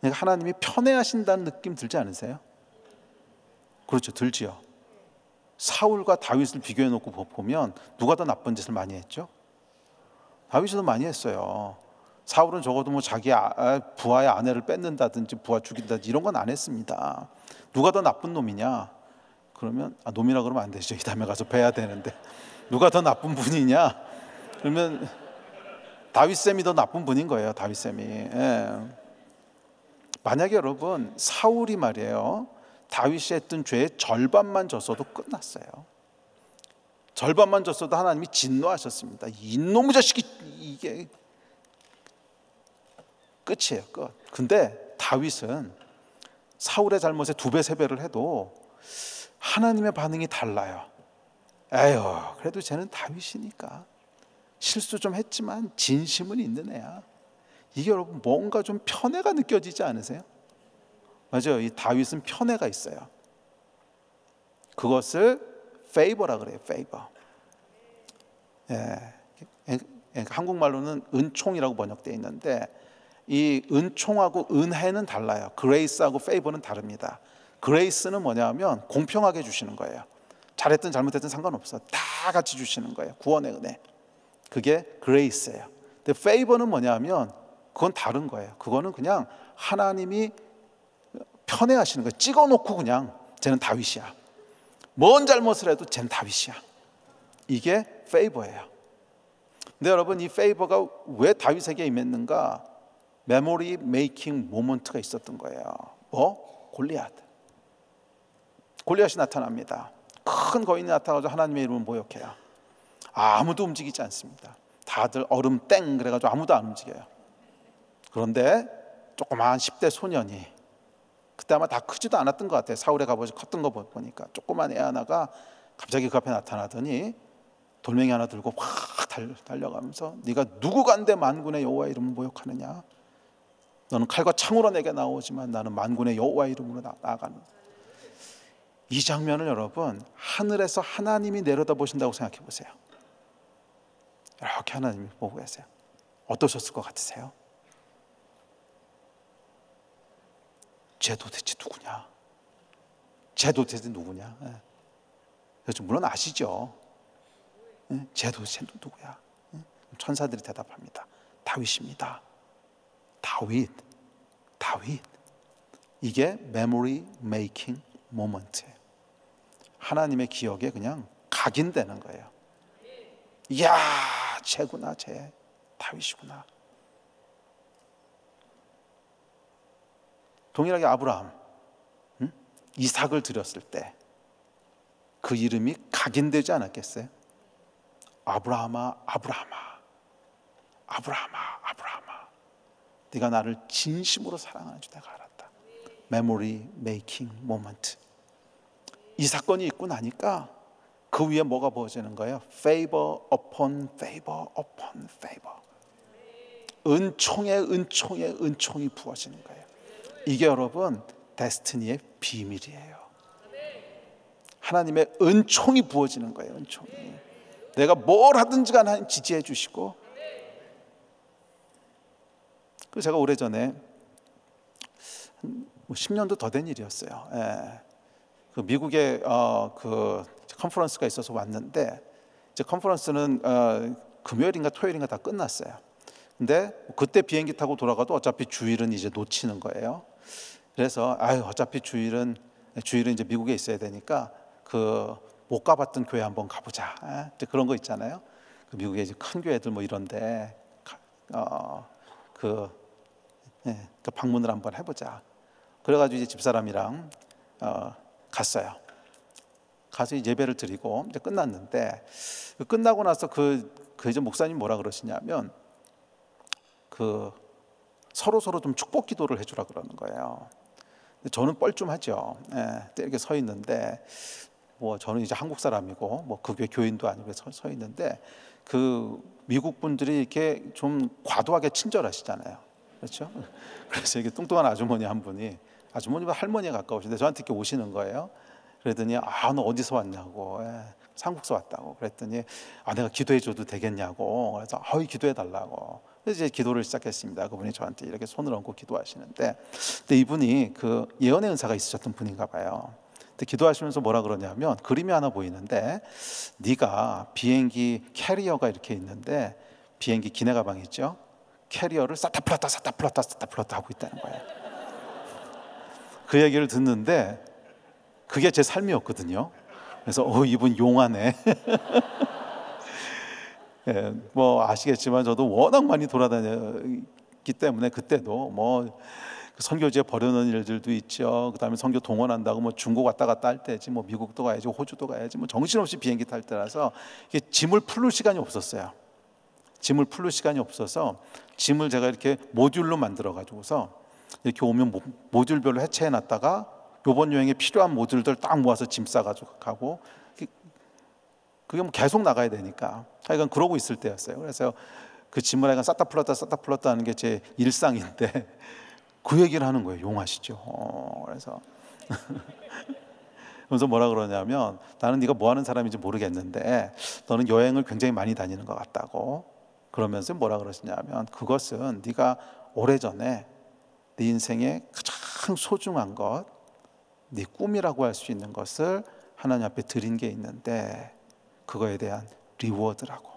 하나님이 편애하신다는 느낌 들지 않으세요? 그렇죠, 들지요. 사울과 다윗을 비교해 놓고 보면 누가 더 나쁜 짓을 많이 했죠? 다윗이 더 많이 했어요. 사울은 적어도 뭐 자기 부하의 아내를 뺏는다든지 부하 죽인다든지 이런 건 안 했습니다. 누가 더 나쁜 놈이냐? 그러면 놈이라 그러면 안 되죠. 이 다음에 가서 뵈야 되는데, 누가 더 나쁜 분이냐? 그러면 다윗 쌤이 더 나쁜 분인 거예요. 다윗 쌤이. 만약에 여러분 사울이 말이에요, 다윗이 했던 죄의 절반만 졌어도 끝났어요. 절반만 졌어도 하나님이 진노하셨습니다. 이놈의 자식이, 이게 끝이에요, 끝. 근데 다윗은 사울의 잘못에 2배, 3배를 해도 하나님의 반응이 달라요. 에휴, 그래도 쟤는 다윗이니까 실수 좀 했지만 진심은 있는 애야. 이게 여러분 뭔가 좀 편애가 느껴지지 않으세요? 맞아요. 이 다윗은 편애가 있어요. 그것을 favor라 그래요. favor. 한국말로는 은총이라고 번역되어 있는데, 이 은총하고 은혜는 달라요. grace하고 favor는 다릅니다. grace는 뭐냐면 공평하게 주시는 거예요. 잘했든 잘못했든 상관없어. 다 같이 주시는 거예요. 구원의 은혜. 그게 grace예요. 근데 favor는 뭐냐면 그건 다른 거예요. 그거는 그냥 하나님이 편애하시는 거예요. 찍어놓고 그냥 쟤는 다윗이야. 뭔 잘못을 해도 쟤는 다윗이야. 이게 favor예요. 근데 여러분, 이 favor가 왜 다윗에게 임했는가? memory making moment가 있었던 거예요. 뭐? 골리앗이 나타납니다. 큰 거인이 나타나서 하나님의 이름을 모욕해요. 아무도 움직이지 않습니다. 다들 얼음 땡 그래가지고 아무도 안 움직여요. 그런데 조그마한 10대 소년이, 그때 아마 다 크지도 않았던 것 같아요. 사울의 갑옷이 컸던 거 보니까 조그만 애 하나가 갑자기 그 앞에 나타나더니 돌멩이 하나 들고 확 달려가면서, 네가 누구 간데 만군의 여호와 이름을 모욕하느냐? 너는 칼과 창으로 내게 나오지만 나는 만군의 여호와 이름으로 나아가는. 이 장면을 여러분 하늘에서 하나님이 내려다보신다고 생각해 보세요. 이렇게 하나님이 보고 계세요. 어떠셨을 것 같으세요? 쟤 도대체 누구냐? 쟤 도대체 누구냐? 물론 아시죠? 쟤 도대체 누구야? 천사들이 대답합니다. 다윗입니다. 다윗. 이게 memory making moment예요. 하나님의 기억에 그냥 각인되는 거예요. 이야, 쟤구나, 쟤 다윗이구나. 동일하게 아브라함, 이삭을 드렸을 때 그 이름이 각인되지 않았겠어요? 아브라함아, 네가 나를 진심으로 사랑하는 줄 내가 알았다. memory making moment. 이 사건이 있고 나니까 그 위에 뭐가 부어지는 거예요? favor upon favor upon favor. 은총에 은총에 은총이 부어지는 거예요. 이게 여러분 데스티니의 비밀이에요. 하나님의 은총이 부어지는 거예요. 은총이. 내가 뭘 하든지 간에 하나님 지지해 주시고. 그 제가 오래전에 10년도 더 된 일이었어요. 예. 그 미국에 그 컨퍼런스가 있어서 왔는데, 이제 컨퍼런스는 금요일인가 토요일인가 다 끝났어요. 근데 그때 비행기 타고 돌아가도 어차피 주일은 이제 놓치는 거예요. 그래서 어차피 주일은 이제 미국에 있어야 되니까 그 못 가봤던 교회 한번 가보자. 이제 그런 거 있잖아요. 그 미국에 이제 큰 교회들 뭐 이런데 그 방문을 한번 해보자. 그래가지고 이제 집사람이랑 갔어요. 가서 예배를 드리고 이제 끝났는데, 끝나고 나서 그 이제 목사님 뭐라 그러시냐면 그 서로 좀 축복 기도를 해주라 그러는 거예요. 저는 뻘쭘하죠. 이렇게 서 있는데, 뭐 저는 이제 한국 사람이고 뭐 그 교인도 아니고 서 있는데, 그 미국 분들이 이렇게 좀 과도하게 친절하시잖아요. 그렇죠? 그래서 이게 뚱뚱한 아주머니 한 분이, 아주머니가 할머니에 가까우신데 저한테 이렇게 오시는 거예요. 그랬더니 너 어디서 왔냐고. 한국에서 왔다고. 그랬더니 내가 기도해 줘도 되겠냐고. 그래서 기도해 달라고. 그래서 이제 기도를 시작했습니다. 그분이 저한테 이렇게 손을 얹고 기도하시는데, 근데 이분이 그 예언의 은사가 있으셨던 분인가 봐요. 근데 기도하시면서 뭐라 그러냐면, 그림이 하나 보이는데, 네가 비행기 캐리어가 이렇게 있는데, 비행기 기내 가방 있죠? 캐리어를 싸다 풀었다 하고 있다는 거예요. 그 얘기를 듣는데 그게 제 삶이었거든요. 그래서 이분 용하네. 뭐 아시겠지만 저도 워낙 많이 돌아다녔기 때문에 그때도 뭐 선교지에 버려놓은 일들도 있죠. 그다음에 선교 동원한다고 뭐 중국 왔다 갔다 할 때지, 뭐 미국도 가야지, 호주도 가야지, 뭐 정신없이 비행기 탈 때라서 이게 짐을 풀을 시간이 없었어요. 짐을 풀을 시간이 없어서 짐을 제가 이렇게 모듈로 만들어 가지고서 이렇게 오면 모듈별로 해체해 놨다가 이번 여행에 필요한 모듈들 딱 모아서 짐 싸가지고 가고, 그게 뭐 계속 나가야 되니까 하여간 그러고 있을 때였어요. 그래서 그 짐을 하여간 싸다 풀었다 하는 게 제 일상인데 그 얘기를 하는 거예요. 용하시죠. 그래서 뭐라 그러냐면, 나는 네가 뭐 하는 사람인지 모르겠는데 너는 여행을 굉장히 많이 다니는 것 같다고. 그러면서 뭐라 그러시냐면, 그것은 네가 오래전에 네 인생의 가장 소중한 것, 네 꿈이라고 할 수 있는 것을 하나님 앞에 드린 게 있는데 그거에 대한 리워드라고.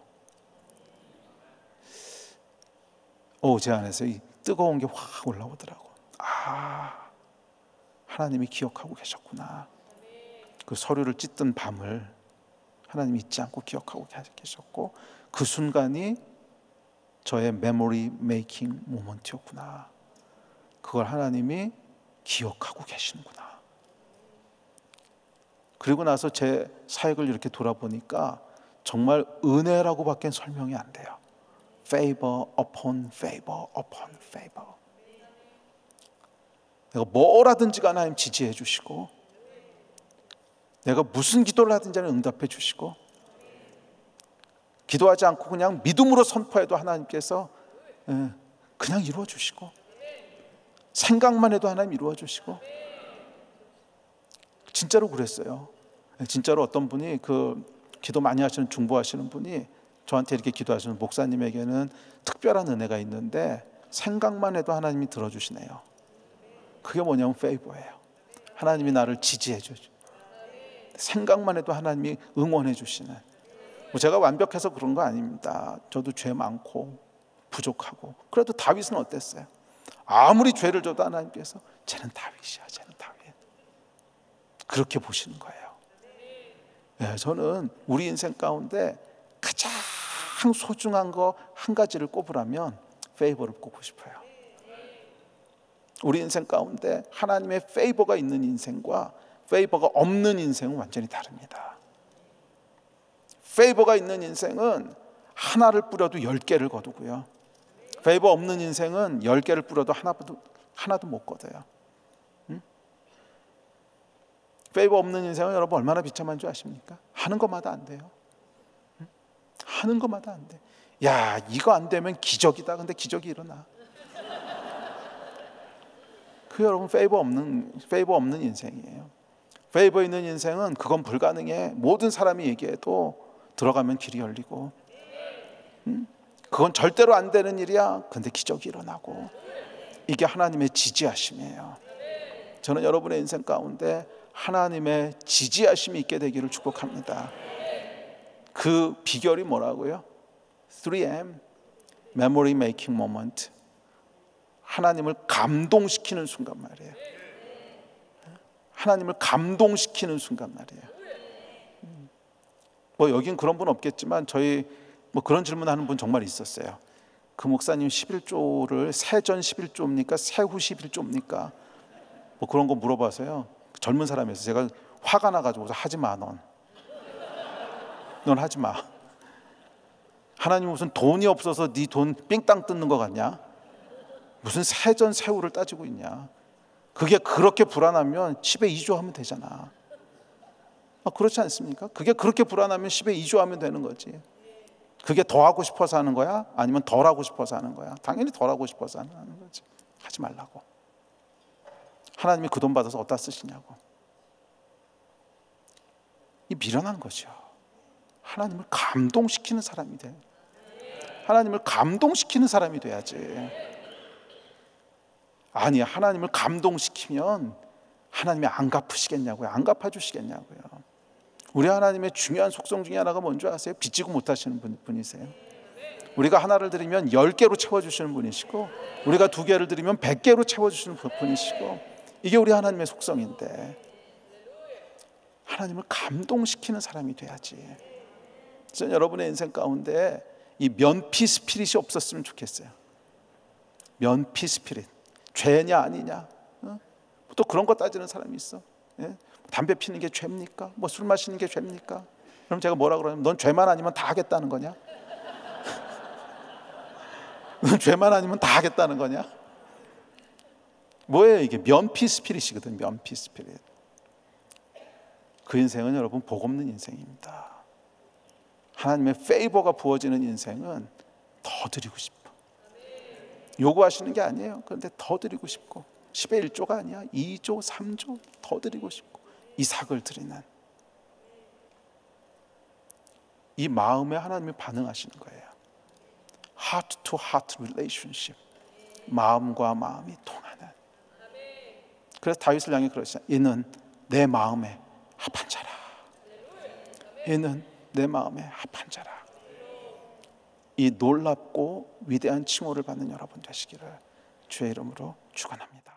제 안에서 이 뜨거운 게 확 올라오더라고. 하나님이 기억하고 계셨구나. 그 서류를 찢던 밤을 하나님이 잊지 않고 기억하고 계셨고, 그 순간이 저의 메모리 메이킹 모먼트였구나. 그걸 하나님이 기억하고 계시는구나. 그리고 나서 제 사역을 이렇게 돌아보니까 정말 은혜라고 밖에 설명이 안 돼요. favor upon favor upon favor. 내가 뭘 하든지 간에 하나님 지지해 주시고, 내가 무슨 기도를 하든지 응답해 주시고, 기도하지 않고 그냥 믿음으로 선포해도 하나님께서 그냥 이루어 주시고, 생각만 해도 하나님 이루어 주시고. 진짜로 그랬어요. 진짜로 어떤 분이, 그 기도 많이 하시는 중보하시는 분이 저한테 이렇게 기도하시는, 목사님에게는 특별한 은혜가 있는데 생각만 해도 하나님이 들어주시네요. 그게 뭐냐면 페이버예요. 하나님이 나를 지지해 주죠. 생각만 해도 하나님이 응원해 주시는. 제가 완벽해서 그런 거 아닙니다. 저도 죄 많고 부족하고. 그래도 다윗은 어땠어요? 아무리 죄를 져도 하나님께서 쟤는 다윗이야, 쟤는 다윗. 그렇게 보시는 거예요. 저는 우리 인생 가운데 가장 소중한 거 한 가지를 꼽으라면 페이버를 꼽고 싶어요. 우리 인생 가운데 하나님의 페이버가 있는 인생과 페이버가 없는 인생은 완전히 다릅니다. 페이버가 있는 인생은 하나를 뿌려도 10개를 거두고요, 페이버 없는 인생은 10개를 뿌려도 하나도 못 거둬요. 페이버 없는 인생은 여러분 얼마나 비참한 줄 아십니까? 하는 것마다 안 돼요. 하는 것마다 안 돼. 야, 이거 안 되면 기적이다. 근데 기적이 일어나. 그 여러분 페이버 없는 인생이에요. 페이버 있는 인생은 그건 불가능해. 모든 사람이 얘기해도 들어가면 길이 열리고, 그건 절대로 안 되는 일이야. 근데 기적이 일어나고, 이게 하나님의 지지하심이에요. 저는 여러분의 인생 가운데 하나님의 지지하심이 있게 되기를 축복합니다. 그 비결이 뭐라고요? 3M, Memory Making Moment. 하나님을 감동시키는 순간 말이에요. 하나님을 감동시키는 순간 말이에요. 뭐 여긴 그런 분 없겠지만 저희 뭐 그런 질문하는 분 정말 있었어요. 그 목사님 11조를 세전 11조입니까? 세후 11조입니까? 뭐 그런 거 물어봐서요. 젊은 사람이어서 제가 화가 나가지고 하지 마, 넌 하지 마. 하나님 무슨 돈이 없어서 네 돈 삥땅 뜯는 거 같냐? 무슨 세전 세후를 따지고 있냐? 그게 그렇게 불안하면 10에 2조 하면 되잖아. 그렇지 않습니까? 그게 그렇게 불안하면 10에 2조 하면 되는 거지. 그게 더 하고 싶어서 하는 거야? 아니면 덜 하고 싶어서 하는 거야? 당연히 덜 하고 싶어서 하는 거지. 하지 말라고. 하나님이 그 돈 받아서 어디다 쓰시냐고. 이 미련한 거죠. 하나님을 감동시키는 사람이 돼. 하나님을 감동시키는 사람이 돼야지. 아니, 하나님을 감동시키면 하나님이 안 갚으시겠냐고요. 안 갚아주시겠냐고요. 우리 하나님의 중요한 속성 중에 하나가 뭔지 아세요? 빚지고 못하시는 분이세요. 우리가 하나를 드리면 10개로 채워주시는 분이시고, 우리가 2개를 드리면 100개로 채워주시는 분이시고, 이게 우리 하나님의 속성인데, 하나님을 감동시키는 사람이 돼야지. 저는 여러분의 인생 가운데 이 면피 스피릿이 없었으면 좋겠어요. 면피 스피릿. 죄냐 아니냐? 또 그런 거 따지는 사람이 있어. 담배 피는 게 죄입니까? 뭐 술 마시는 게 죄입니까? 그럼 제가 뭐라 그러냐면, 넌 죄만 아니면 다 하겠다는 거냐? 넌 죄만 아니면 다 하겠다는 거냐? 뭐예요 이게? 면피 스피릿이거든. 면피 스피릿. 그 인생은 여러분 복 없는 인생입니다. 하나님의 페이버가 부어지는 인생은 더 드리고 싶어. 요구하시는 게 아니에요. 그런데 더 드리고 싶고, 10의 1조가 아니야. 2조, 3조 더 드리고 싶고, 이삭을 드리는 이 마음에 하나님이 반응하시는 거예요. Heart to heart relationship. 마음과 마음이 통하는. 그래서 다윗을 향해 그러시잖아요. 이는 내 마음에 합한 자라. 이는 내 마음에 합한 자라. 이 놀랍고 위대한 칭호를 받는 여러분 되시기를 주의 이름으로 축원합니다.